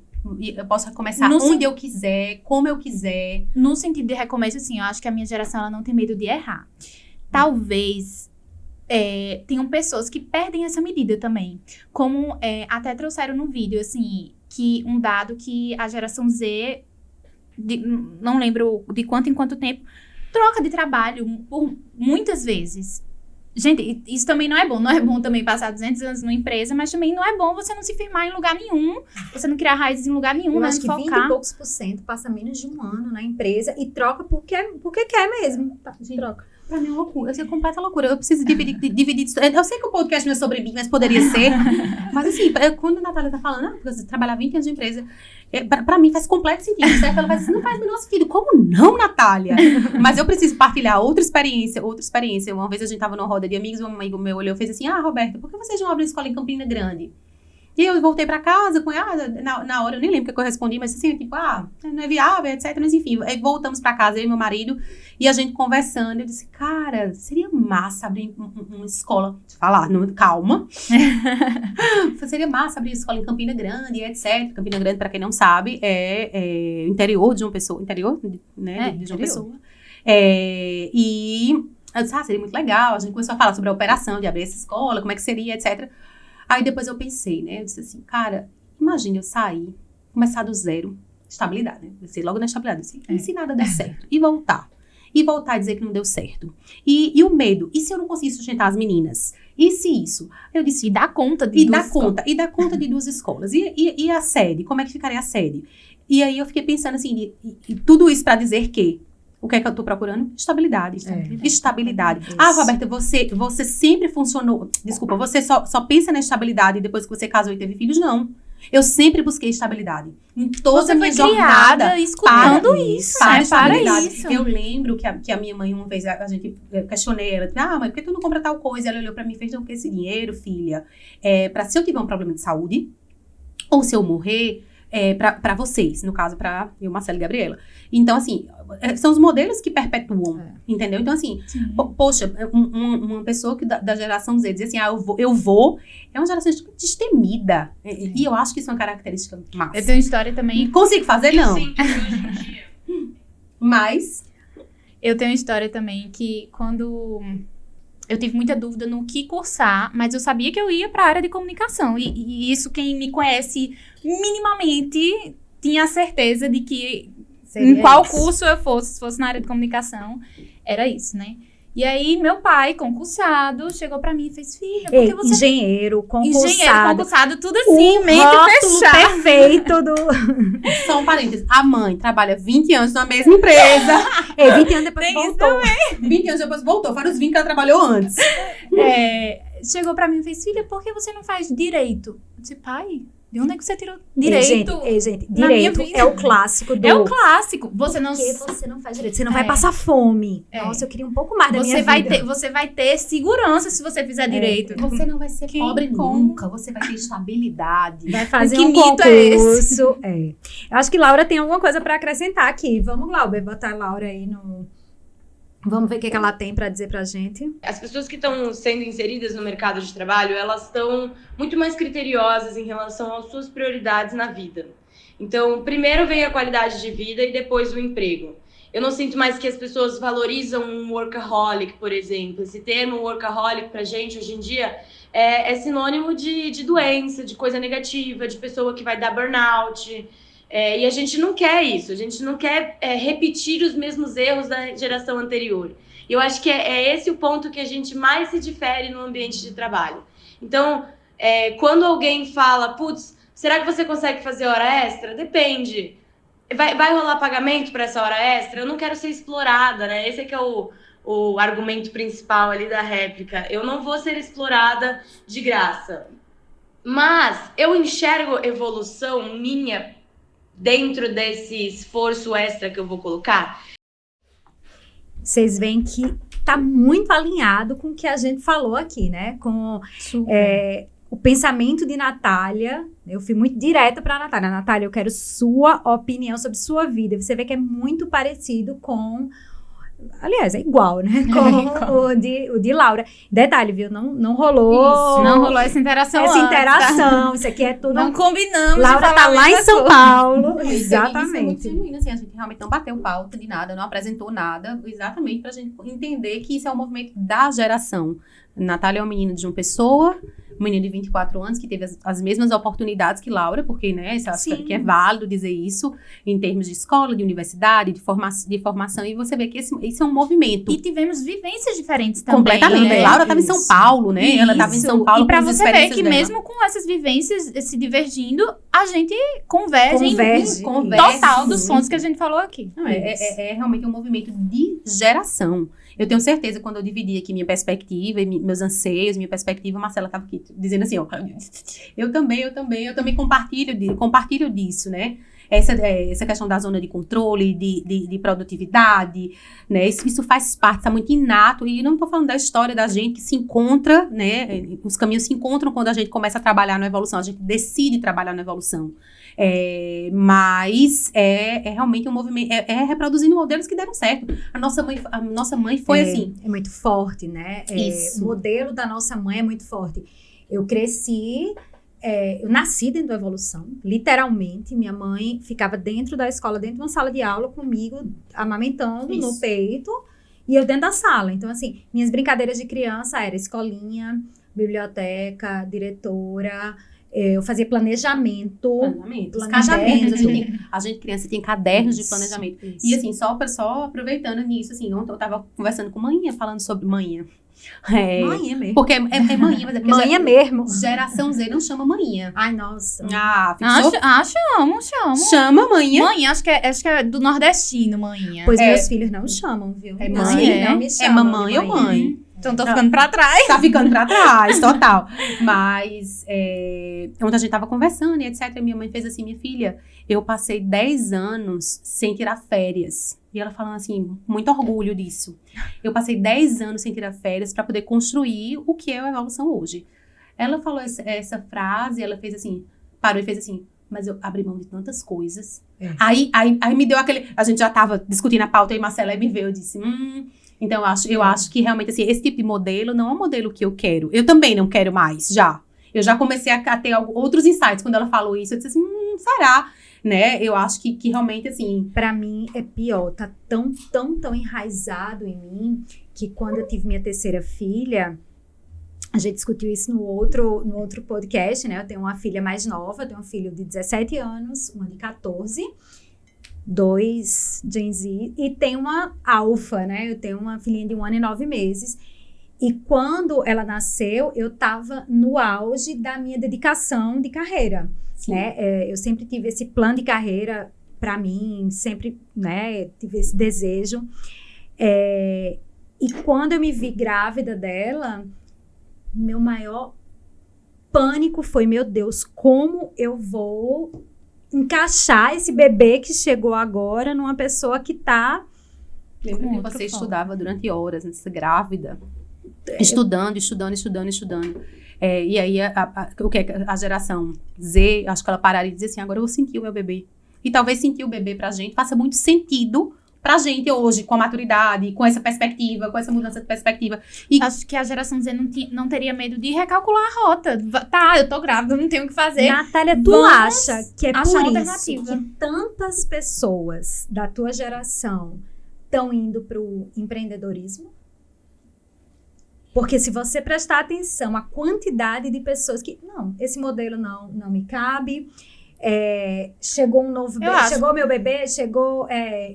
eu posso recomeçar onde eu quiser, como eu quiser. No sentido de recomeço, assim, eu acho que a minha geração ela não tem medo de errar. Talvez tenham pessoas que perdem essa medida também. Como até trouxeram no vídeo, assim, que um dado que a geração Z, não lembro de quanto em quanto tempo, troca de trabalho por muitas vezes. Gente, isso também não é bom. Não é bom também passar 200 anos numa empresa, mas também não é bom você não se firmar em lugar nenhum, você não criar raízes em lugar nenhum, Eu né? acho que 20 e poucos % passa menos de um ano na empresa e troca porque quer mesmo. Troca. Pra mim é uma loucura, isso é completa loucura. Eu preciso dividir isso. Eu sei que o podcast não é sobre mim, mas poderia ser. Mas assim, quando a Natália tá falando, porque você trabalhar 20 anos de empresa, pra mim faz completo sentido, certo? Ela vai dizer, não faz o menor sentido. Como não, Natália? Mas eu preciso partilhar outra experiência. Uma vez a gente tava numa roda de amigos, um amigo meu olhou e fez assim, Roberta, por que vocês não abrem escola em Campina Grande? E eu voltei pra casa com na hora, eu nem lembro o que eu respondi, mas assim, tipo, não é viável, etc. Mas enfim, aí voltamos pra casa, eu e meu marido, e a gente conversando, eu disse, cara, seria massa abrir uma escola, deixa eu falar, calma. Seria massa abrir escola em Campina Grande, etc. Campina Grande, pra quem não sabe, é interior de uma pessoa, interior, né, de uma pessoa. E eu disse, seria muito legal, a gente começou a falar sobre a operação de abrir essa escola, como é que seria, etc. Aí depois eu pensei, né? Eu disse assim, cara, imagina eu sair, começar do zero, estabilidade, né? Descer logo na estabilidade. Assim, e se nada der certo? E voltar a dizer que não deu certo. E o medo, e se eu não conseguir sustentar as meninas? E se isso? Eu disse, E dar conta de duas escolas. E a sede? Como é que ficaria a sede? E aí eu fiquei pensando assim, e tudo isso pra dizer que o que é que eu tô procurando? Estabilidade. Estabilidade. Roberta, você sempre funcionou... Desculpa, você só pensa na estabilidade depois que você casou e teve filhos? Não. Eu sempre busquei estabilidade. Em toda a minha jornada. Escutando isso. Para isso. Eu lembro que a minha mãe, uma vez, a gente questionei ela. Mãe, por que tu não compra tal coisa? Ela olhou pra mim e fez, não, porque esse dinheiro, filha, pra se eu tiver um problema de saúde, ou se eu morrer... pra vocês, no caso, pra eu, Marcelo e Gabriela. Então, assim, são os modelos que perpetuam, entendeu? Então, assim, poxa, uma pessoa da geração Z dizer assim, eu vou, é uma geração destemida. E eu acho que isso é uma característica massa. Eu tenho uma história também... Consigo fazer? Não. Sim, hoje em dia. Mas... Eu tenho uma história também que quando... Eu tive muita dúvida no que cursar, mas eu sabia que eu ia para a área de comunicação. E isso, quem me conhece minimamente, tinha a certeza de que em qual curso eu fosse, se fosse na área de comunicação, era isso, né? E aí, meu pai, concursado, chegou pra mim e fez, filha, por que você... Engenheiro, concursado, tudo assim, mente fechada. Perfeito do... Só um parênteses, a mãe trabalha 20 anos na mesma empresa. 20 anos depois voltou. 20 anos depois voltou, foram os 20 que ela trabalhou antes. Chegou pra mim e fez, filha, por que você não faz direito? Eu disse, pai... De onde é que você tirou direito? Gente, direito é o clássico do... É o clássico. Você não... Por que você não faz direito? Você não vai passar fome. Nossa, eu queria um pouco mais da minha vida. Você vai ter segurança se você fizer direito. Você não vai ser pobre nunca. Você vai ter estabilidade. Vai fazer um concurso. Eu acho que Laura tem alguma coisa pra acrescentar aqui. Vamos, Glauber, botar a Laura aí no... Vamos ver o que ela tem para dizer pra gente. As pessoas que estão sendo inseridas no mercado de trabalho, elas estão muito mais criteriosas em relação às suas prioridades na vida. Então, primeiro vem a qualidade de vida e depois o emprego. Eu não sinto mais que as pessoas valorizam um workaholic, por exemplo. Esse termo workaholic pra gente, hoje em dia, é sinônimo de doença, de coisa negativa, de pessoa que vai dar burnout. E a gente não quer isso, a gente não quer repetir os mesmos erros da geração anterior. E eu acho que é esse o ponto que a gente mais se difere no ambiente de trabalho. Então, quando alguém fala, putz, será que você consegue fazer hora extra? Depende. Vai rolar pagamento para essa hora extra? Eu não quero ser explorada, né? Esse é que é o argumento principal ali da réplica. Eu não vou ser explorada de graça. Mas eu enxergo evolução minha dentro desse esforço extra que eu vou colocar. Vocês veem que tá muito alinhado com o que a gente falou aqui, né? Com o pensamento de Natália. Eu fui muito direta para a Natália. Natália, eu quero sua opinião sobre sua vida. Você vê que é muito parecido com... Aliás, é igual, né? Com o de Laura. Detalhe, viu? Não rolou... Isso, não rolou essa interação Tá? Isso aqui é tudo... Não combinamos. Laura tá lá em São Paulo. Exatamente. Isso é muito genuíno, assim, a gente realmente não bateu pauta de nada, não apresentou nada, exatamente pra gente entender que isso é um movimento da geração. Natália é uma menina de uma pessoa, uma menina de 24 anos, que teve as mesmas oportunidades que Laura, porque, né, eu acho que é válido dizer isso, em termos de escola, de universidade, de formação, e você vê que isso é um movimento. E tivemos vivências diferentes também. Completamente. Né? Laura estava em São Paulo, né? Ela estava em São Paulo. E pra com as você ver experiências que dela. mesmo com essas vivências se divergindo, a gente converge Converge. total dos pontos que a gente falou aqui. Não, é realmente um movimento de geração. Eu tenho certeza, quando eu dividi aqui minha perspectiva, meus anseios, minha perspectiva, a Marcela estava aqui dizendo assim, ó, eu também compartilho disso, né? Essa questão da zona de controle, de produtividade, né? Isso faz parte, está muito inato. E não estou falando da história da gente que se encontra, né? Os caminhos se encontram quando a gente começa a trabalhar na evolução, a gente decide trabalhar na evolução. Mas é realmente um movimento, reproduzindo modelos que deram certo. A nossa mãe foi assim. É muito forte, né? Isso. O modelo da nossa mãe é muito forte. Eu cresci, eu nasci dentro da evolução, literalmente. Minha mãe ficava dentro da escola, dentro de uma sala de aula comigo, amamentando no peito, e eu dentro da sala. Então, assim, minhas brincadeiras de criança eram escolinha, biblioteca, diretora... Eu fazia planejamento. A gente criança tinha cadernos de planejamento. Isso. E assim, só aproveitando nisso, assim, ontem eu tava conversando com manhã, falando sobre manhã. Manhã mesmo. Porque é manhã, mas é porque manhã mesmo. Geração Z não chama manhã. Ai, nossa. Chamo. Chama manhã. Manhã, acho que é do nordestino, manhã. Pois meus filhos não chamam, viu? É mãe, não me chamam. É mamãe ou mãe. Então tô ficando pra trás. Tá ficando pra trás, total. Mas ontem a gente tava conversando e etc. E minha mãe fez assim, minha filha, eu passei 10 anos sem tirar férias. E ela falando assim, muito orgulho disso. Eu passei 10 anos sem tirar férias pra poder construir o que é a evolução hoje. Ela falou essa frase, ela fez assim, parou e fez assim, mas eu abri mão de tantas coisas. Aí me deu aquele... A gente já tava discutindo a pauta e Marcela me veio e disse, Então, eu acho que realmente, assim, esse tipo de modelo não é um modelo que eu quero. Eu também não quero mais, já. Eu já comecei a ter outros insights. Quando ela falou isso, eu disse assim, será? Né? Eu acho que realmente, assim... Pra mim, é pior. Tá tão enraizado em mim que quando eu tive minha terceira filha... A gente discutiu isso no outro podcast, né? Eu tenho uma filha mais nova, tenho um filho de 17 anos, uma de 14... 2 Gen Z, e tem uma alfa, né? Eu tenho uma filhinha de 1 ano e 9 meses. E quando ela nasceu, eu tava no auge da minha dedicação de carreira, né? Eu sempre tive esse plano de carreira para mim, sempre, né? Tive esse desejo. E quando eu me vi grávida dela, meu maior pânico foi, meu Deus, como eu vou encaixar esse bebê que chegou agora numa pessoa que tá... Lembra que você estudava durante horas, nessa grávida? Estudando. E aí, o que a geração Z, acho que ela pararia e dizer assim, agora eu vou sentir o meu bebê. E talvez sentir o bebê pra gente faça muito sentido pra gente hoje, com a maturidade, com essa perspectiva, com essa mudança de perspectiva. E acho que a geração Z não teria medo de recalcular a rota. Tá, eu tô grávida, não tenho o que fazer. Natália, tu acha que é por alternativa. isso que tantas pessoas da tua geração estão indo pro empreendedorismo? Porque se você prestar atenção à quantidade de pessoas que... Não, esse modelo não me cabe... chegou um novo bebê, chegou meu bebê,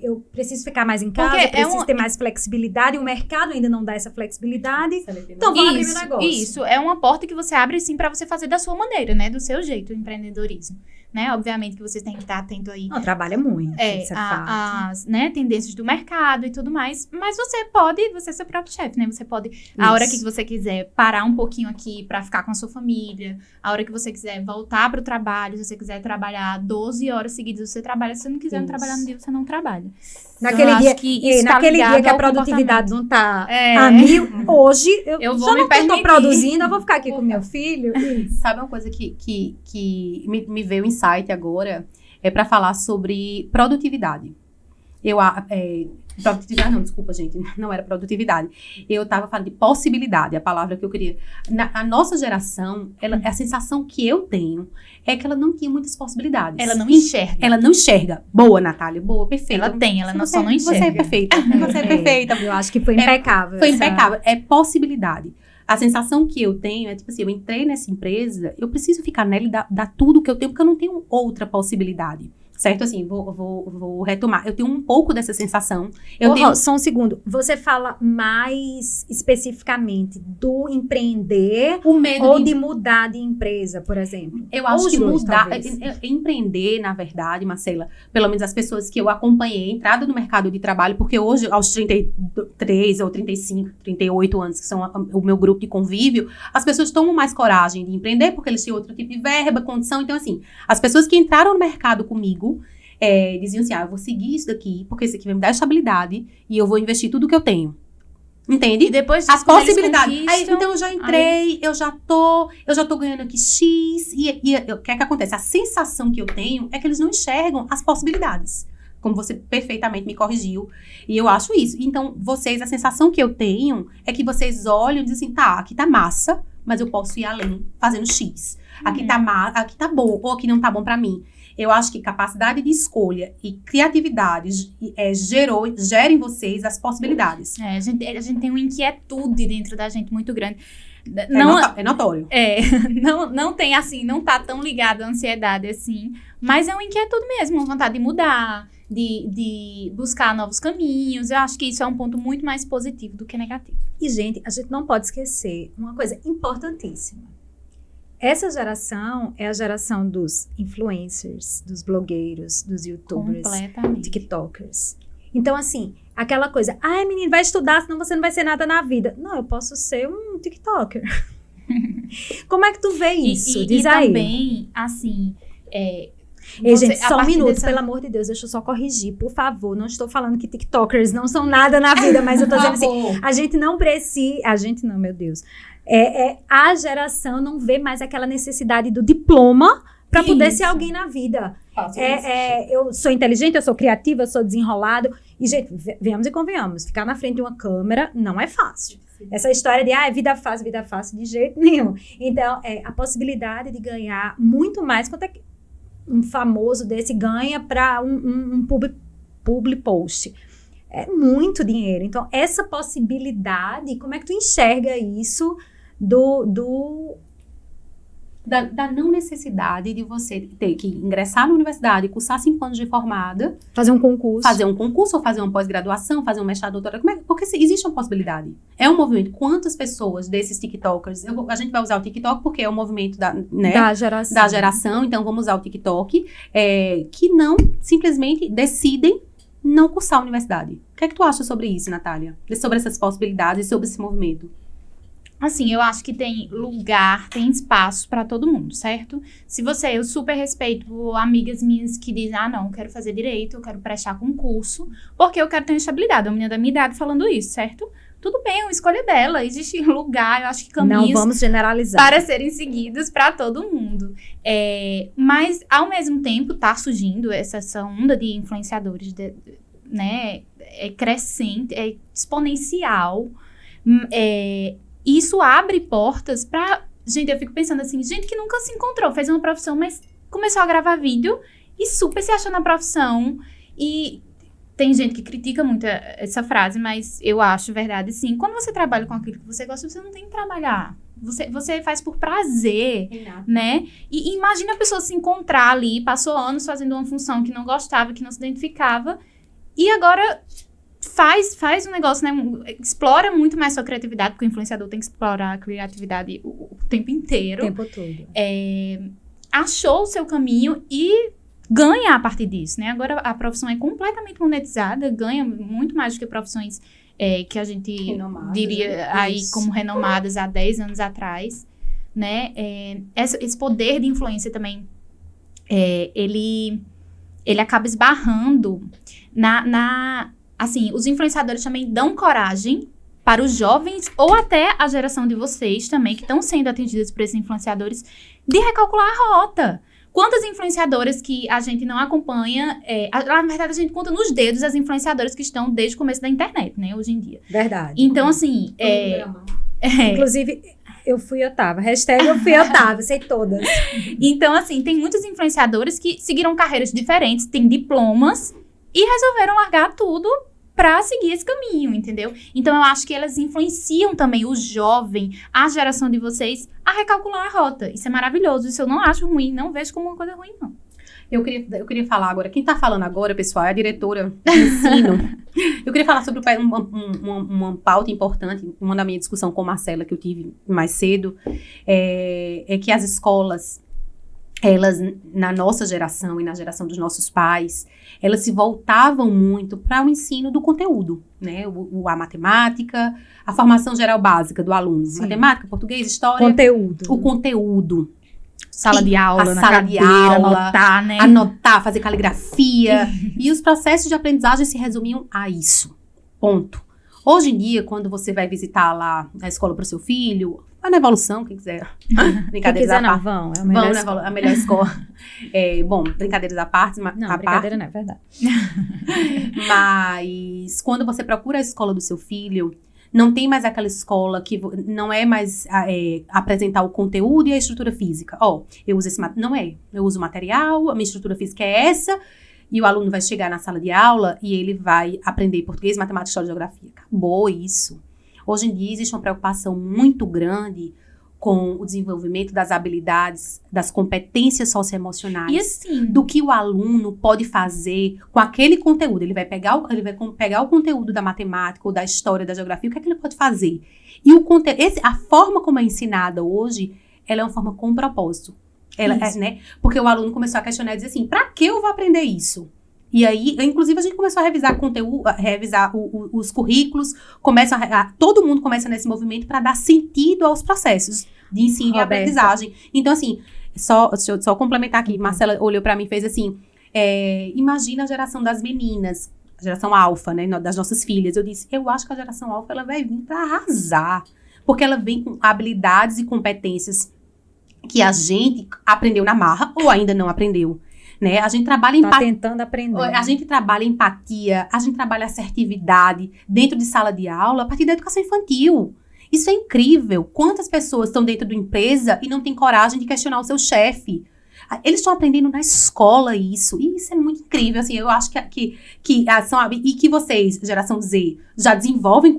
eu preciso ficar mais em casa, eu preciso ter mais flexibilidade, o mercado ainda não dá essa flexibilidade, então vou abrir meu negócio. Isso, é uma porta que você abre sim pra você fazer da sua maneira, né, do seu jeito, o empreendedorismo. né? Obviamente que vocês têm que estar atento aí. Não, trabalha muito, isso é fato. As, né, tendências do mercado e tudo mais. Mas você é seu próprio chefe, né? Você pode, a hora que você quiser, parar um pouquinho aqui pra ficar com a sua família. A hora que você quiser voltar pro trabalho, se você quiser trabalhar 12 horas seguidas, você trabalha. Se você não quiser não trabalhar no dia, você não trabalha. Naquele dia que a produtividade não tá a mil, hoje, eu vou já me não permitir. estou produzindo, eu vou ficar aqui com meu filho. Sabe uma coisa que me veio insight agora? É para falar sobre produtividade. Produtividade não, desculpa, gente, não era produtividade. Eu tava falando de possibilidade, a palavra que eu queria. A nossa geração, a sensação que eu tenho é que ela não tinha muitas possibilidades. Ela não enxerga. Ela não enxerga. Boa, Natália, boa, perfeita. Ela tem, ela só não enxerga. Você é perfeita, você é perfeita. Eu acho que foi impecável. Foi impecável, é possibilidade. A sensação que eu tenho é, tipo assim, eu entrei nessa empresa, eu preciso ficar nela e dar tudo que eu tenho, porque eu não tenho outra possibilidade. Certo? Assim, vou retomar. Eu tenho um pouco dessa sensação. Só um segundo. Você fala mais especificamente do empreender ou de mudar de empresa, por exemplo? Eu acho que empreender, na verdade, Marcela, pelo menos as pessoas que eu acompanhei, entrada no mercado de trabalho, porque hoje, aos 33 ou 35, 38 anos, que são o meu grupo de convívio, as pessoas tomam mais coragem de empreender, porque eles têm outro tipo de verba, condição. Então, assim, as pessoas que entraram no mercado comigo, diziam assim, eu vou seguir isso daqui, porque isso aqui vai me dar estabilidade e eu vou investir tudo que eu tenho. Entende? E depois as possibilidades. Então eu já entrei, eu já tô ganhando aqui X, e o que é que acontece? A sensação que eu tenho é que eles não enxergam as possibilidades. Como você perfeitamente me corrigiu. E eu acho isso. Então, a sensação que eu tenho é que vocês olham e dizem assim, aqui tá massa, mas eu posso ir além fazendo X. Aqui tá bom, ou aqui não tá bom pra mim. Eu acho que capacidade de escolha e criatividade gera em vocês as possibilidades. A gente tem uma inquietude dentro da gente muito grande. É notório. Não tem assim, não tá tão ligado à ansiedade assim, mas é uma inquietude mesmo, uma vontade de mudar, de buscar novos caminhos. Eu acho que isso é um ponto muito mais positivo do que negativo. E, gente, a gente não pode esquecer uma coisa importantíssima. Essa geração é a geração dos influencers, dos blogueiros, dos youtubers, tiktokers. Então, assim, aquela coisa, menino, vai estudar, senão você não vai ser nada na vida. Não, eu posso ser um tiktoker. Como é que tu vê isso? Diz aí. E também, assim... gente, só um minuto, pelo amor de Deus, deixa eu só corrigir, por favor. Não estou falando que tiktokers não são nada na vida, mas eu tô dizendo assim, a gente não precisa... A gente não, meu Deus. A geração não vê mais aquela necessidade do diploma para poder ser alguém na vida. Eu sou inteligente, eu sou criativa, eu sou desenrolado. E, gente, venhamos e convenhamos, ficar na frente de uma câmera não é fácil. Essa história de, vida fácil, de jeito nenhum. Então, a possibilidade de ganhar muito mais, quanto é que um famoso desse ganha para um public post. É muito dinheiro. Então, essa possibilidade, como é que tu enxerga isso da não necessidade de você ter que ingressar na universidade, cursar 5 anos de formada, fazer um concurso ou fazer uma pós-graduação, fazer um mestrado, doutorado, porque existe uma possibilidade. É um movimento. Quantas pessoas desses tiktokers, a gente vai usar o TikTok porque é o movimento da geração, então vamos usar o TikTok, que não simplesmente decidem não cursar a universidade. O que é que tu acha sobre isso, Natália? Sobre essas possibilidades, sobre esse movimento? Assim, eu acho que tem lugar, tem espaço para todo mundo, certo? Eu super respeito amigas minhas que dizem, não, eu quero fazer direito, eu quero prestar concurso, porque eu quero ter estabilidade. Uma menina da minha idade falando isso, certo? Tudo bem, é uma escolha dela. Existe lugar, eu acho que caminhos... Não vamos generalizar. Para serem seguidos para todo mundo. Mas, ao mesmo tempo, tá surgindo essa onda de influenciadores, né? É crescente, é exponencial. Isso abre portas pra... Gente, eu fico pensando assim, gente que nunca se encontrou, fez uma profissão, mas começou a gravar vídeo e super se achou na profissão. E tem gente que critica muito essa frase, mas eu acho verdade, sim. Quando você trabalha com aquilo que você gosta, você não tem que trabalhar. Você faz por prazer, né? E imagina a pessoa se encontrar ali, passou anos fazendo uma função que não gostava, que não se identificava, e agora... Faz um negócio, né? Explora muito mais sua criatividade, porque o influenciador tem que explorar a criatividade o tempo inteiro. O tempo todo. achou o seu caminho e ganha a partir disso, né? Agora a profissão é completamente monetizada, ganha muito mais do que profissões que a gente diria aí como renomadas há 10 anos atrás, né? Esse poder de influência também, ele acaba esbarrando assim, os influenciadores também dão coragem para os jovens ou até a geração de vocês também, que estão sendo atingidas por esses influenciadores, de recalcular a rota. Quantas influenciadoras que a gente não acompanha, na verdade a gente conta nos dedos as influenciadoras que estão desde o começo da internet, né, hoje em dia. Verdade. Então, assim... Inclusive, eu fui Otávia. Hashtag eu fui Otávia, sei todas. Então, assim, tem muitos influenciadores que seguiram carreiras diferentes, têm diplomas e resolveram largar tudo pra seguir esse caminho, entendeu? Então, eu acho que elas influenciam também o jovem, a geração de vocês, a recalcular a rota. Isso é maravilhoso. Isso eu não acho ruim, não vejo como uma coisa ruim, não. Eu queria falar agora, quem tá falando agora, pessoal, é a diretora de ensino. Eu queria falar sobre uma pauta importante, uma da minha discussão com Marcela, que eu tive mais cedo, é que as escolas, elas, na nossa geração e na geração dos nossos pais, elas se voltavam muito para o ensino do conteúdo, né? A matemática, a formação geral básica do aluno. Sim. Matemática, português, história. Conteúdo. O conteúdo. Sala de aula, a sala de aula, anotar, né? Anotar, fazer caligrafia. E os processos de aprendizagem se resumiam a isso. Ponto. Hoje em dia, quando você vai visitar lá a escola para o seu filho, vai na Evolução, quem quiser. Brincadeiras à parte. Vão, é a melhor escola. Bom, brincadeiras à parte. Não, brincadeira não, é verdade. Mas quando você procura a escola do seu filho, não tem mais aquela escola que não é mais apresentar o conteúdo e a estrutura física. Eu uso esse material. Não é. Eu uso o material, a minha estrutura física é essa, e o aluno vai chegar na sala de aula e ele vai aprender português, matemática, história e geografia. Acabou isso. Hoje em dia existe uma preocupação muito grande com o desenvolvimento das habilidades, das competências socioemocionais, e assim, do que o aluno pode fazer com aquele conteúdo. Ele vai pegar o conteúdo da matemática ou da história, da geografia, o que é que ele pode fazer? E a forma como é ensinada hoje, ela é uma forma com propósito. Né? Porque o aluno começou a questionar e dizer assim, pra que eu vou aprender isso? E aí, inclusive, a gente começou a revisar conteúdo, os currículos, todo mundo começa nesse movimento para dar sentido aos processos de ensino e aprendizagem. Então, assim, deixa eu só complementar aqui. Marcela olhou para mim e fez assim, imagina a geração das meninas, a geração alfa, né, das nossas filhas. Eu disse, eu acho que a geração alfa, ela vai vir para arrasar, porque ela vem com habilidades e competências que a gente aprendeu na marra ou ainda não aprendeu. Né? A gente trabalha tentando aprender. A gente trabalha empatia, a gente trabalha assertividade dentro de sala de aula a partir da educação infantil. Isso é incrível. Quantas pessoas estão dentro da empresa e não têm coragem de questionar o seu chefe? Eles estão aprendendo na escola isso. E isso é muito incrível. Assim, eu acho que que vocês, geração Z, já desenvolvem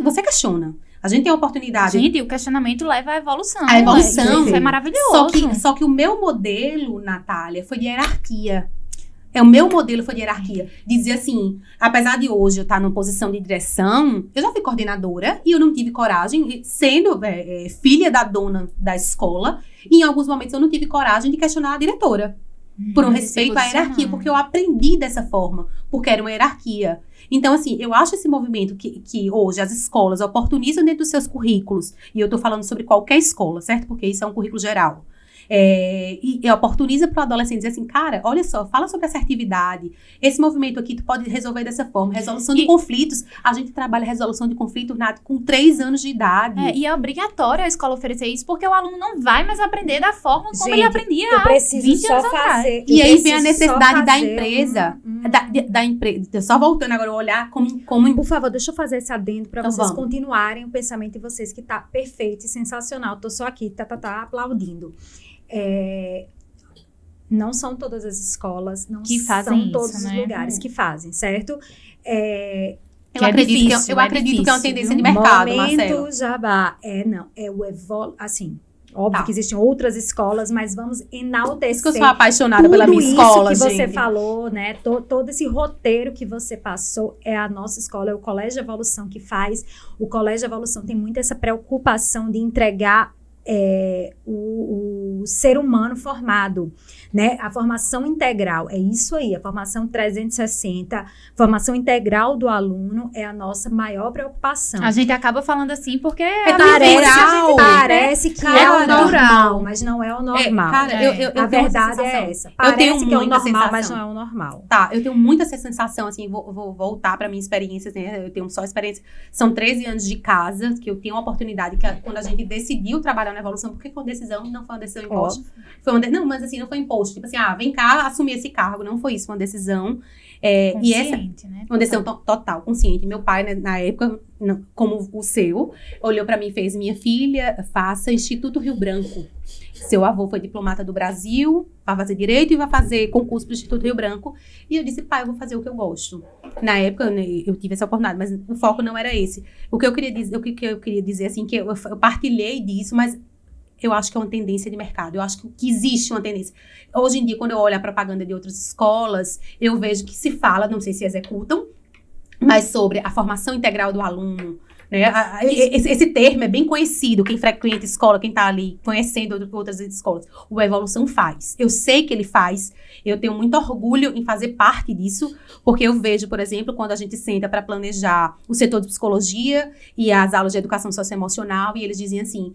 você questiona. A gente tem a oportunidade. Gente, o questionamento leva à evolução. A evolução. Isso é maravilhoso. Só que o meu modelo, Natália, foi de hierarquia. O meu modelo foi de hierarquia. Dizer assim, apesar de hoje eu estar numa posição de direção, eu já fui coordenadora e eu não tive coragem, sendo filha da dona da escola, e em alguns momentos eu não tive coragem de questionar a diretora. Por um respeito à hierarquia, porque eu aprendi dessa forma, porque era uma hierarquia. Então, assim, eu acho esse movimento que hoje as escolas oportunizam dentro dos seus currículos, e eu tô falando sobre qualquer escola, certo? Porque isso é um currículo geral. E oportuniza para o adolescente dizer assim, cara, olha só, fala sobre assertividade. Esse movimento aqui tu pode resolver dessa forma. Resolução de conflitos. A gente trabalha resolução de conflitos com 3 anos de idade. E é obrigatório a escola oferecer isso, porque o aluno não vai mais aprender da forma como ele aprendia há 20 anos atrás. E aí vem a necessidade da empresa. Da empresa. Só voltando agora a olhar como... Por favor, deixa eu fazer esse adendo para vocês continuarem o pensamento de vocês, que tá perfeito e sensacional. Tô só aqui, aplaudindo. Não são todas as escolas, não que são todos os lugares que fazem, certo? Eu acredito que é uma tendência de mercado, Marcelo. Jabá. Assim, óbvio que existem outras escolas, mas vamos enaltecer. Isso que eu sou apaixonada pela minha escola, isso que gente. você falou, né? Todo esse roteiro que você passou é a nossa escola, é o Colégio Evolução que faz. O Colégio Evolução tem muito essa preocupação de entregar o do ser humano formado, né? A formação integral, é isso aí, a formação 360, formação integral do aluno é a nossa maior preocupação. A gente acaba falando assim porque parece que é o normal, mas não é o normal. A verdade é essa. Parece que é o normal, mas não é o normal. Tá, eu tenho muita essa sensação, assim, vou voltar para minha experiência, né? Eu tenho só experiência, são 13 anos de casa, que eu tenho uma oportunidade, que quando a gente decidiu trabalhar na evolução, porque foi uma decisão, não foi uma decisão imposta. Não, mas assim, não foi imposto. Tipo assim, vem cá, assumir esse cargo. Não foi isso, foi uma decisão. Consciente, né? Uma decisão total, consciente. Meu pai, né, na época, como o seu, olhou pra mim e fez: minha filha, faça Instituto Rio Branco. Seu avô foi diplomata do Brasil, vai fazer direito e vai fazer concurso pro Instituto Rio Branco. E eu disse: pai, eu vou fazer o que eu gosto. Na época, né, eu tive essa oportunidade, mas o foco não era esse. O que eu queria dizer, assim, que eu partilhei disso, mas eu acho que é uma tendência de mercado. Eu acho que existe uma tendência. Hoje em dia, quando eu olho a propaganda de outras escolas, eu vejo que se fala, não sei se executam, mas sobre a formação integral do aluno, né? Esse termo é bem conhecido. Quem frequenta escola, quem está ali conhecendo outras escolas, o Evolução faz. Eu sei que ele faz. Eu tenho muito orgulho em fazer parte disso, porque eu vejo, por exemplo, quando a gente senta para planejar o setor de psicologia e as aulas de educação socioemocional, e eles dizem assim: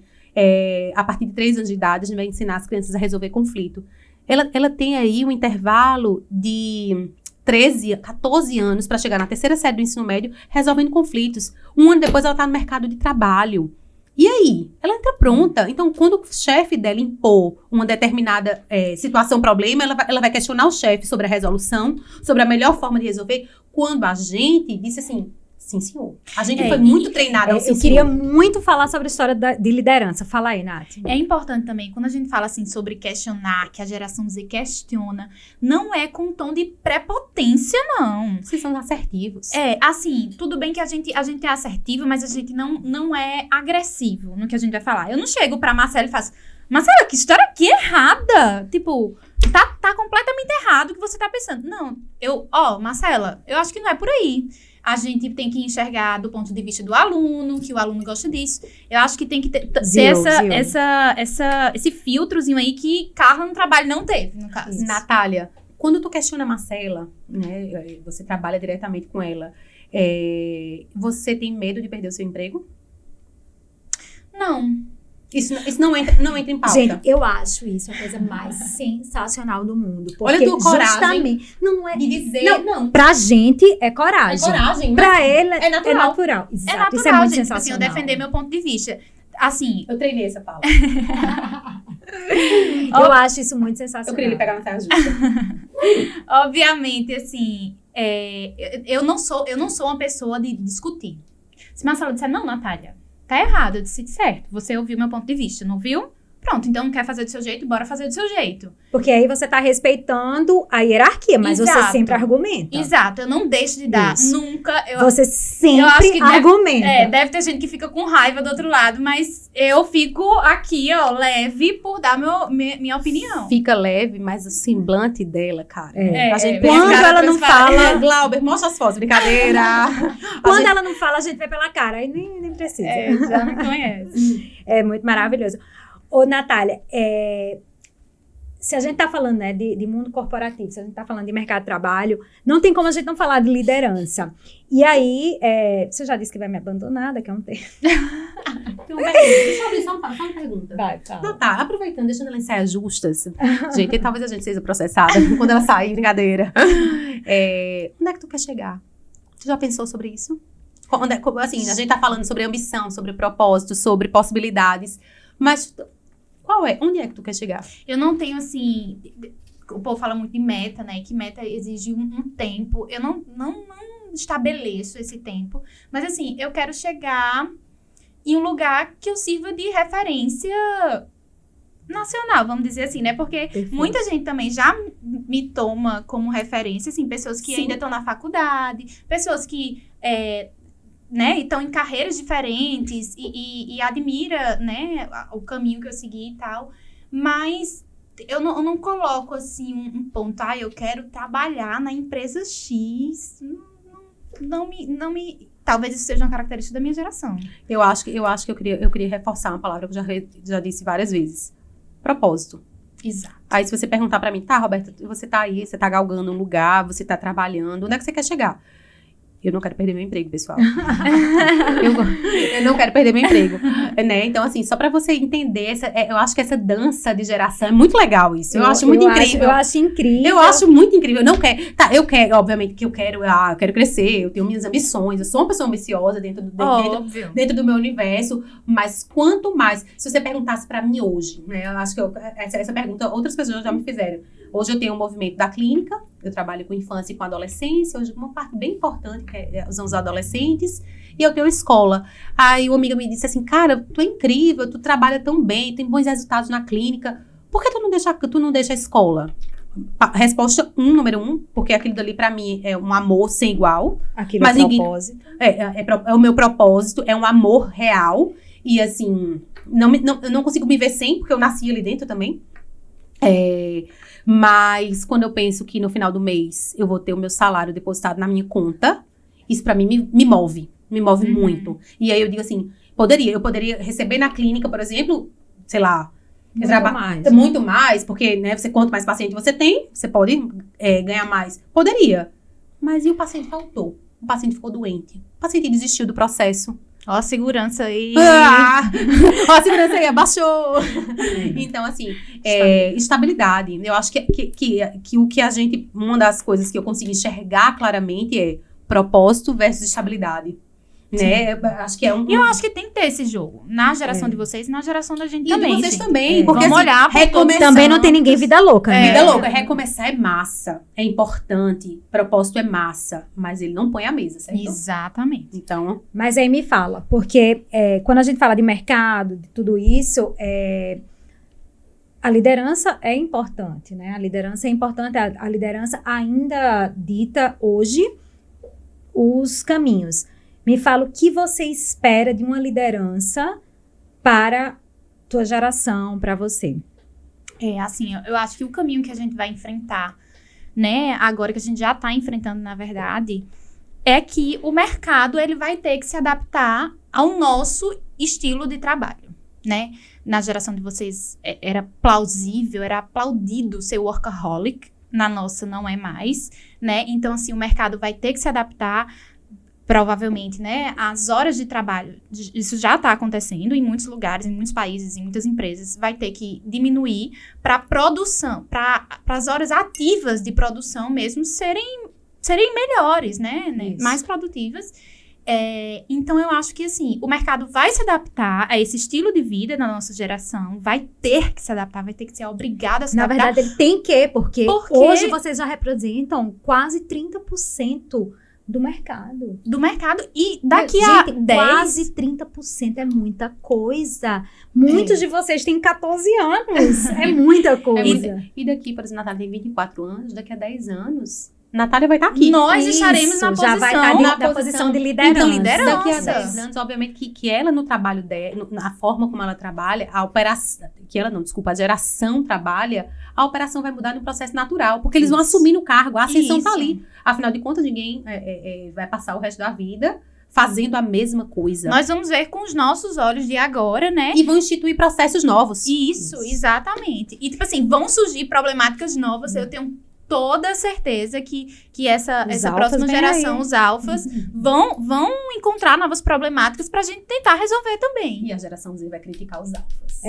a partir de 3 anos de idade, a gente vai ensinar as crianças a resolver conflito. Ela tem aí um intervalo de 13, 14 anos para chegar na 3ª série do ensino médio resolvendo conflitos. 1 ano depois ela está no mercado de trabalho. E aí? Ela entra pronta. Então, quando o chefe dela impor uma determinada situação, problema, ela vai questionar o chefe sobre a resolução, sobre a melhor forma de resolver. Quando a gente disse assim: sim, senhor. A gente foi muito treinada. Eu queria muito falar sobre a história de liderança. Fala aí, Nath. É importante também, quando a gente fala assim sobre questionar, que a geração Z questiona, não é com um tom de prepotência, não. Vocês são assertivos. Assim, tudo bem que a gente é assertivo, mas a gente não é agressivo no que a gente vai falar. Eu não chego pra Marcela e faço: Marcela, que história aqui errada. Tipo, tá completamente errado o que você tá pensando. Não, Marcela, eu acho que não é por aí. A gente tem que enxergar do ponto de vista do aluno, que o aluno gosta disso. Eu acho que tem que ter esse filtrozinho aí que Carla no trabalho não teve, no caso. Natália, quando tu questiona a Marcela, né, você trabalha diretamente com ela, você tem medo de perder o seu emprego? Não. Isso não entra em pauta. Gente, eu acho isso a coisa mais sensacional do mundo. Porque olha a tua coragem justamente, não é de dizer não. Pra gente é coragem. É coragem, pra ele é natural. Exato, é natural, isso é muito gente. sensacional. Assim, eu defender meu ponto de vista. Assim, eu treinei essa fala. Eu acho isso muito sensacional. Eu queria lhe pegar na saia justa. Obviamente, assim, eu não sou uma pessoa de discutir. Se Marcela disser: não, Natália, tá errado, eu disse: certo, você ouviu meu ponto de vista, não viu? Pronto, então não quer fazer do seu jeito, bora fazer do seu jeito. Porque aí você tá respeitando a hierarquia, mas Exato. Você sempre argumenta. Exato, eu não deixo de dar, isso. nunca. Você sempre argumenta. Deve ter gente que fica com raiva do outro lado, mas eu fico aqui, leve por dar minha opinião. Fica leve, mas o semblante dela, cara. Quando ela não fala... Glauber, mostra as fotos, brincadeira. Quando ela não fala, a gente vê pela cara, aí nem precisa. Já me conhece. É muito maravilhoso. Ô, Natália, se a gente tá falando, né, de mundo corporativo, se a gente tá falando de mercado de trabalho, não tem como a gente não falar de liderança. E aí, você já disse que vai me abandonar daqui a um tempo. Tem uma pergunta. Deixa eu abrir só uma pergunta. Vai, fala. Não, tá, aproveitando, deixando ela em saias justas. Gente, talvez a gente seja processada quando ela sair, brincadeira. Onde é que tu quer chegar? Tu já pensou sobre isso? Assim, a gente tá falando sobre ambição, sobre propósito, sobre possibilidades, mas onde é que tu quer chegar? Eu não tenho, assim... O povo fala muito de meta, né? Que meta exige um tempo. Eu não estabeleço esse tempo. Mas, assim, eu quero chegar em um lugar que eu sirva de referência nacional, vamos dizer assim, né? Porque muita gente também já me toma como referência, assim, pessoas que ainda estão na faculdade, pessoas que... né, estão em carreiras diferentes e admira, né, o caminho que eu segui e tal, mas eu não coloco, assim, um ponto: eu quero trabalhar na empresa X, não me talvez isso seja uma característica da minha geração. Eu acho que eu queria reforçar uma palavra que eu já disse várias vezes: propósito. Exato. Aí se você perguntar pra mim, tá, Roberta, você tá aí, você tá galgando um lugar, você tá trabalhando, onde é que você quer chegar? Eu não quero perder meu emprego, pessoal. eu não quero perder meu emprego, né? Então, assim, só pra você entender, eu acho que essa dança de geração é muito legal isso. Eu acho muito incrível. Eu acho incrível. Eu acho muito incrível. Eu não quero... Tá, eu quero, obviamente, que eu quero crescer, eu tenho minhas ambições, eu sou uma pessoa ambiciosa dentro do meu universo, mas quanto mais... Se você perguntasse pra mim hoje, né? Eu acho que essa pergunta outras pessoas já me fizeram. Hoje eu tenho um movimento da clínica, eu trabalho com infância e com adolescência, hoje uma parte bem importante que são os adolescentes, e eu tenho escola. Aí uma amiga me disse assim, cara, tu é incrível, tu trabalha tão bem, tem bons resultados na clínica, por que tu não deixa a escola? Resposta número 1, porque aquilo dali pra mim é um amor sem igual. Aquilo mas é propósito. É o meu propósito, é um amor real, e assim, eu não consigo me ver sem, porque eu nasci ali dentro também. Mas quando eu penso que no final do mês eu vou ter o meu salário depositado na minha conta, isso pra mim me move muito. E aí eu digo assim, eu poderia receber na clínica, por exemplo, sei lá, muito mais, porque, né, quanto mais paciente você tem, você pode ganhar mais. Poderia. Mas e o paciente faltou? O paciente ficou doente. O paciente desistiu do processo. Ó a segurança aí. Ó a segurança aí, abaixou. Então, assim, estabilidade. Eu acho que o que a gente... Uma das coisas que eu consigo enxergar claramente é propósito versus estabilidade. Né? Acho que é E eu acho que tem que ter esse jogo. Na geração de vocês e na geração da gente também. E de vocês também. Porque, vamos assim, olhar recomeçar. Também não tem ninguém vida louca, né? Vida louca. Recomeçar é massa. É importante. Propósito é massa. Mas ele não põe a mesa, certo? Exatamente. Então... Mas aí me fala. Porque quando a gente fala de mercado, de tudo isso... A liderança é importante, né? A liderança é importante. A liderança ainda dita hoje os caminhos. Me fala o que você espera de uma liderança para tua geração, para você. Assim, eu acho que o caminho que a gente vai enfrentar, né, agora que a gente já está enfrentando, na verdade, é que o mercado, ele vai ter que se adaptar ao nosso estilo de trabalho, né? Na geração de vocês era plausível, era aplaudido ser workaholic, na nossa não é mais, né? Então, assim, o mercado vai ter que se adaptar. Provavelmente, né, as horas de trabalho, isso já está acontecendo em muitos lugares, em muitos países, em muitas empresas, vai ter que diminuir para a produção, para as horas ativas de produção mesmo serem melhores, né, mais produtivas. Então, eu acho que, assim, o mercado vai se adaptar a esse estilo de vida da nossa geração, vai ter que se adaptar, vai ter que ser obrigado a se adaptar. Na verdade, ele tem que, porque hoje vocês já representam quase 30% do mercado. E daqui a 10... Quase 30% é muita coisa. Muitos de vocês têm 14 anos. É muita coisa. E daqui, por exemplo, Natália tem 24 anos, daqui a 10 anos, Natália vai estar aqui. Nós estaremos na posição. Já vai estar na posição de liderança. Então, liderança. Daqui a 10 anos, obviamente, que ela no trabalho dela, na forma como ela trabalha, a geração trabalha, a operação vai mudar no processo natural, porque eles vão assumir o cargo, a ascensão está ali. Afinal de contas, ninguém vai passar o resto da vida fazendo a mesma coisa. Nós vamos ver com os nossos olhos de agora, né? E vão instituir processos novos. Isso, exatamente. E, tipo assim, vão surgir problemáticas novas, eu tenho toda a certeza que essa próxima geração, os alfas, vão encontrar novas problemáticas pra gente tentar resolver também. E a geração Z vai criticar os alfas.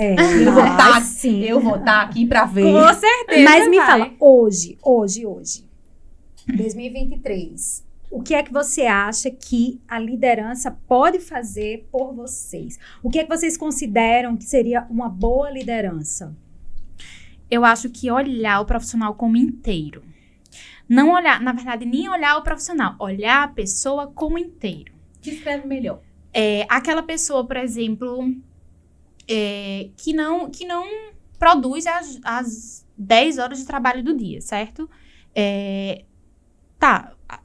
Sim. Eu vou estar aqui pra ver. Com certeza. Mas me fala, hoje, 2023, o que é que você acha que a liderança pode fazer por vocês? O que é que vocês consideram que seria uma boa liderança? Eu acho que olhar o profissional como inteiro. Não olhar, na verdade, nem olhar o profissional. Olhar a pessoa como inteiro. Descreve melhor. Aquela pessoa, por exemplo, que não produz as 10 horas de trabalho do dia, certo?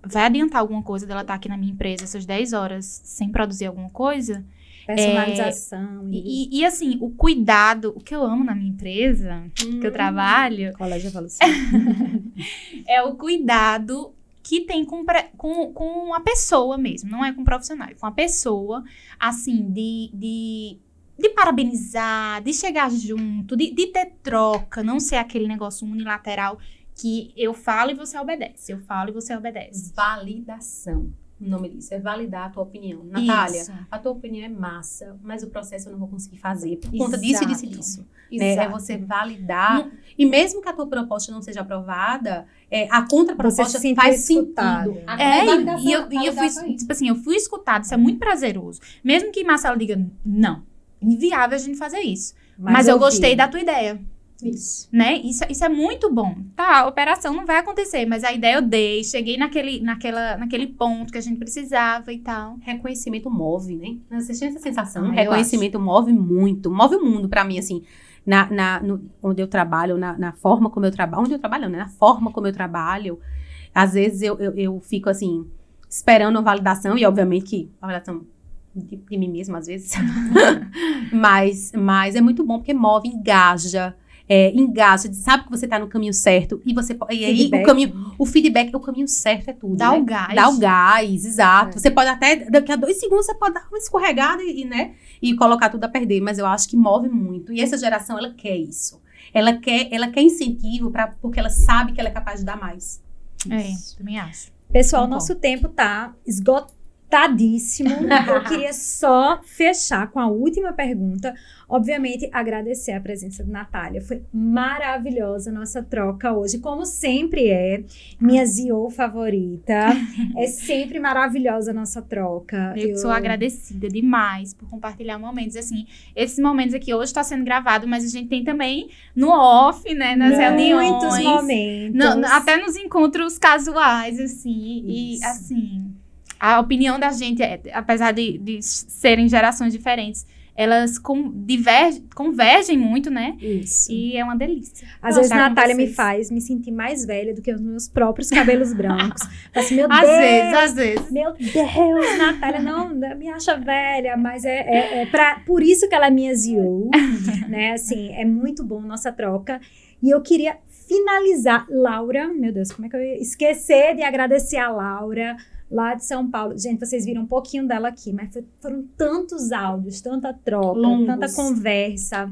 Vai adiantar alguma coisa dela estar aqui na minha empresa essas 10 horas sem produzir alguma coisa? Personalização. E assim, o cuidado, o que eu amo na minha empresa, que eu trabalho... Colégio Evolução. É o cuidado que tem com a pessoa mesmo, não é com o profissional, é com a pessoa, assim, de de parabenizar, de chegar junto, de ter troca, não ser aquele negócio unilateral que eu falo e você obedece, eu falo e você obedece. Validação. O nome disso é validar a tua opinião. Natália, Isso. a tua opinião é massa, mas o processo eu não vou conseguir fazer por conta disso e disso e disso. Né? É você validar. E mesmo que a tua proposta não seja aprovada, a contraproposta faz sentido. Eu fui escutada, isso é muito prazeroso. Mesmo que Marcelo diga, não, inviável a gente fazer isso. Mas eu gostei da tua ideia. Isso. Né? Isso é muito bom. Tá, a operação não vai acontecer, mas a ideia eu dei, cheguei naquele ponto que a gente precisava e tal. Reconhecimento move, né? Você tinha essa sensação? Reconhecimento move muito. Move o mundo pra mim, assim. Onde eu trabalho, na forma como eu trabalho. Onde eu trabalho, né? Na forma como eu trabalho. Às vezes eu fico, assim, esperando a validação. E, obviamente, que a validação de mim mesma, às vezes. mas é muito bom, porque move, engaja. Engaja, sabe que você tá no caminho certo e aí o feedback, o caminho certo é tudo, Dá né? o gás. Dá o gás, exato. Você pode até, daqui a 2 segundos, você pode dar uma escorregada e colocar tudo a perder, mas eu acho que move muito. E essa geração, ela quer isso. Ela quer incentivo porque ela sabe que ela é capaz de dar mais. Também acho. Pessoal, nosso tempo tá esgotadíssimo. Eu queria só fechar com a última pergunta. Obviamente, agradecer a presença de Natália. Foi maravilhosa a nossa troca hoje, como sempre é. Minha CEO favorita. É sempre maravilhosa a nossa troca. Eu sou agradecida demais por compartilhar momentos. Assim, esses momentos aqui hoje está sendo gravado, mas a gente tem também no off, né? Nas reuniões. Muitos momentos. Até nos encontros casuais, assim. Isso. E, assim, a opinião da gente, apesar de serem gerações diferentes, elas convergem muito, né? Isso. E é uma delícia. Às vezes, Natália me faz me sentir mais velha do que os meus próprios cabelos brancos. Assim, meu Deus! Às vezes. Meu Deus, Natália não me acha velha, mas por isso que ela é minha CEO, né? Assim, é muito bom nossa troca. E eu queria finalizar. Laura, meu Deus, como é que eu ia esquecer de agradecer a Laura, lá de São Paulo. Gente, vocês viram um pouquinho dela aqui, mas foram tantos áudios, tanta troca, tanta conversa.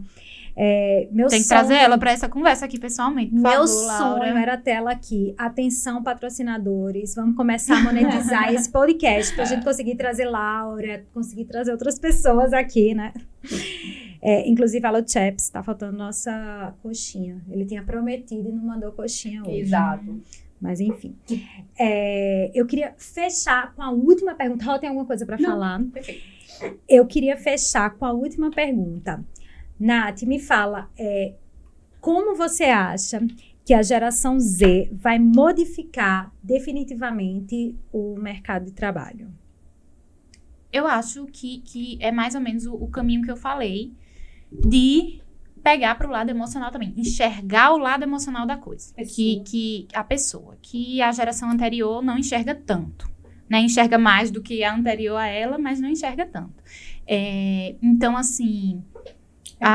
Tem que trazer ela para essa conversa aqui pessoalmente, por favor, sonho Laura. era ter ela aqui. Atenção, patrocinadores, vamos começar a monetizar esse podcast pra gente conseguir trazer Laura, conseguir trazer outras pessoas aqui, né? Inclusive, Alô Chaps, tá faltando nossa coxinha. Ele tinha prometido e não mandou coxinha hoje. Exato. Mas, enfim. Eu queria fechar com a última pergunta. Raul, tem alguma coisa para falar? Perfeito. Eu queria fechar com a última pergunta. Nath, me fala, como você acha que a geração Z vai modificar definitivamente o mercado de trabalho? Eu acho que é mais ou menos o caminho que eu falei, de pegar para o lado emocional também, enxergar o lado emocional da coisa, que a pessoa, que a geração anterior não enxerga tanto, né? Enxerga mais do que a anterior a ela, mas não enxerga tanto. Então, assim...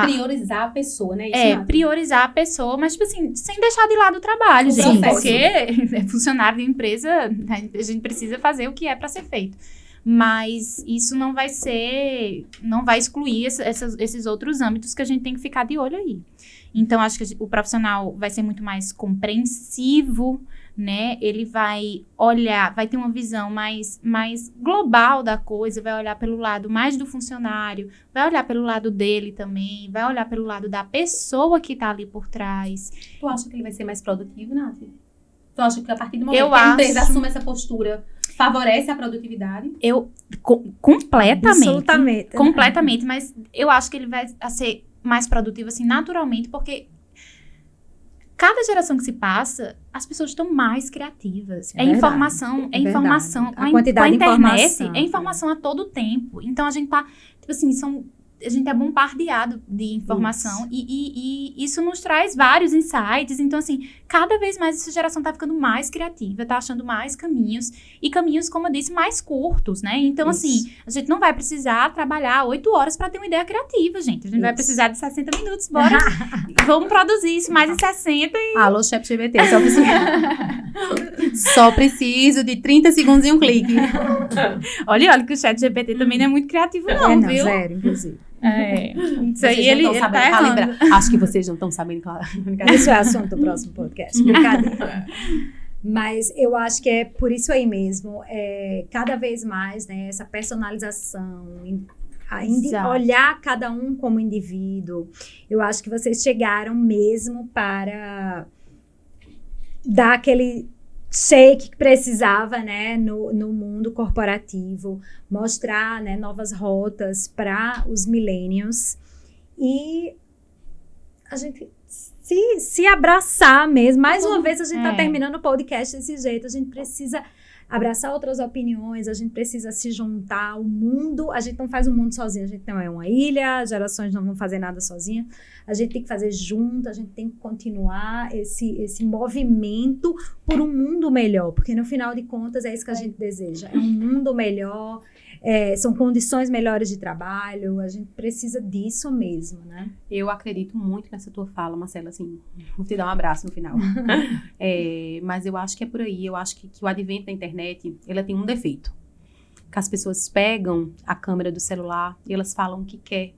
priorizar a pessoa, né? Priorizar a pessoa, mas, tipo assim, sem deixar de lado o trabalho, gente. Porque é funcionário de empresa, a gente precisa fazer o que é para ser feito. Mas isso não vai excluir esses outros âmbitos que a gente tem que ficar de olho aí. Então, acho que o profissional vai ser muito mais compreensivo, né? Ele vai olhar, vai ter uma visão mais global da coisa, vai olhar pelo lado mais do funcionário, vai olhar pelo lado dele também, vai olhar pelo lado da pessoa que tá ali por trás. Tu acha que ele vai ser mais produtivo, Nath? Tu acha que a partir do momento que a empresa assume essa postura, favorece a produtividade? Completamente. Absolutamente. Completamente, mas eu acho que ele vai ser mais produtivo, assim, naturalmente, porque cada geração que se passa, as pessoas estão mais criativas. Informação, informação. A quantidade de informação. É informação a todo tempo. Então, a gente tá, tipo assim, a gente é bombardeado de informação e isso nos traz vários insights. Então, assim, cada vez mais essa geração tá ficando mais criativa, tá achando mais caminhos. E caminhos, como eu disse, mais curtos, né? Então, assim, a gente não vai precisar trabalhar 8 horas para ter uma ideia criativa, gente. A gente vai precisar de 60 minutos. Bora, vamos produzir isso mais em 60 e... Alô, ChatGPT, só preciso de 30 segundos e um clique. Olha que o ChatGPT também não é muito criativo, não, viu? Zero, inclusive. Isso aí ele tá errando. Acho que vocês não estão sabendo. Isso é assunto do próximo podcast. Brincadeira. Mas eu acho que é por isso aí mesmo. Cada vez mais, né? Essa personalização, olhar cada um como indivíduo. Eu acho que vocês chegaram mesmo para dar aquele shake que precisava, né, no mundo corporativo, mostrar, né, novas rotas para os millennials e a gente se abraçar mesmo. Mais uma vez a gente está terminando o podcast desse jeito, a gente precisa abraçar outras opiniões, a gente precisa se juntar. O mundo, a gente não faz o mundo sozinho, a gente não é uma ilha, as gerações não vão fazer nada sozinha, a gente tem que fazer junto, a gente tem que continuar esse movimento por um mundo melhor, porque no final de contas é isso que a gente deseja, é um mundo melhor, são condições melhores de trabalho, a gente precisa disso mesmo, né? Eu acredito muito nessa tua fala, Marcela, assim, vou te dar um abraço no final. Mas eu acho que é por aí, eu acho que o advento da internet, ela tem um defeito, que as pessoas pegam a câmera do celular e elas falam o que quer,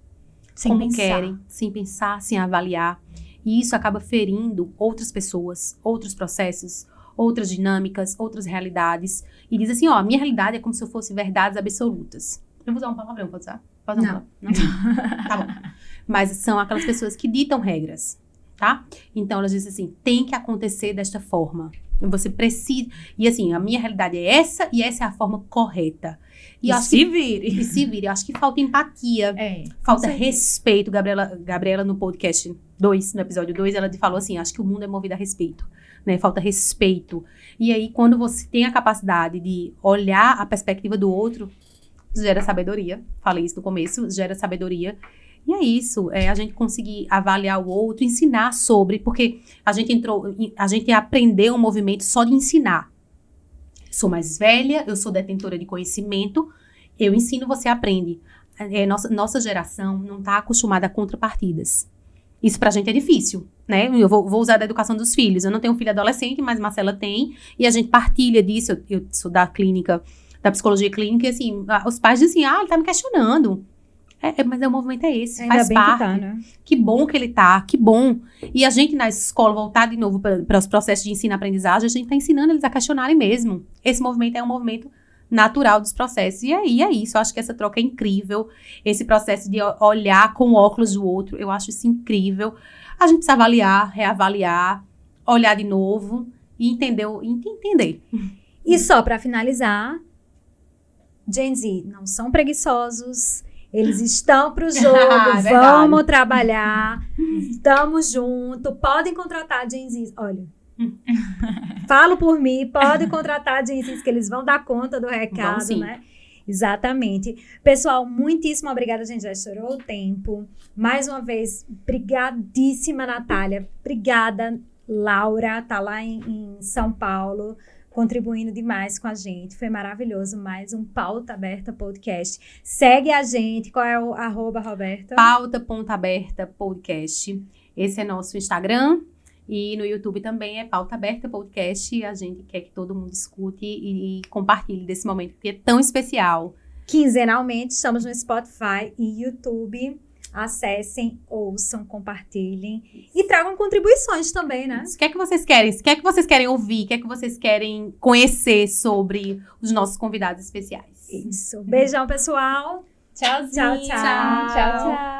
como querem, sem pensar, sem avaliar, e isso acaba ferindo outras pessoas, outros processos, outras dinâmicas, outras realidades, e diz assim, ó, a minha realidade é como se eu fosse verdades absolutas. Eu vou usar um palavrão, pode usar? Pode usar? Não. Tá bom. Mas são aquelas pessoas que ditam regras, tá? Então, elas dizem assim, tem que acontecer desta forma. Você precisa... E assim, a minha realidade é essa, e essa é a forma correta. E se vire. E se vire. Eu acho que falta empatia, falta respeito. Gabriela, no podcast 2, no episódio 2, ela falou assim, acho que o mundo é movido a respeito. Né, falta respeito. E aí, quando você tem a capacidade de olhar a perspectiva do outro, gera sabedoria. Falei isso no começo, gera sabedoria. E é isso, a gente conseguir avaliar o outro, ensinar sobre, porque a gente aprendeu um movimento só de ensinar. Sou mais velha, eu sou detentora de conhecimento, eu ensino, você aprende. Nossa geração não está acostumada a contrapartidas. Isso pra gente é difícil, né? Eu vou usar da educação dos filhos. Eu não tenho um filho adolescente, mas Marcela tem. E a gente partilha disso. Eu sou da clínica, da psicologia clínica. E assim, os pais dizem assim, ele tá me questionando. Mas o movimento é esse, ainda faz bem parte. Que tá, né? Que bom que ele tá, que bom. E a gente na escola, voltar de novo para os processos de ensino-aprendizagem, a gente tá ensinando eles a questionarem mesmo. Esse movimento é um movimento natural dos processos. E aí é isso, eu acho que essa troca é incrível. Esse processo de olhar com o óculos do outro, eu acho isso incrível. A gente precisa avaliar, reavaliar, olhar de novo e entender. E só para finalizar, Gen Z não são preguiçosos, eles estão pro jogo, vamos trabalhar, estamos juntos, podem contratar Gen Z. Olha, falo por mim, podem contratar Gen Z, que eles vão dar conta do recado, né? Exatamente. Pessoal, muitíssimo obrigada, a gente já estourou o tempo. Mais uma vez, brigadíssima, Natália. Obrigada, Laura, tá lá em São Paulo, contribuindo demais com a gente. Foi maravilhoso, mais um Pauta Aberta Podcast. Segue a gente, qual é o @ Roberta? Pauta.aberta podcast. Esse é nosso Instagram. E no YouTube também é Pauta Aberta Podcast. A gente quer que todo mundo escute e compartilhe desse momento que é tão especial. Quinzenalmente, estamos no Spotify e YouTube. Acessem, ouçam, compartilhem e tragam contribuições também, né? O que é que vocês querem? O que é que vocês querem ouvir? O que é que vocês querem conhecer sobre os nossos convidados especiais? Isso. Beijão, pessoal. Tchauzinho. Tchau.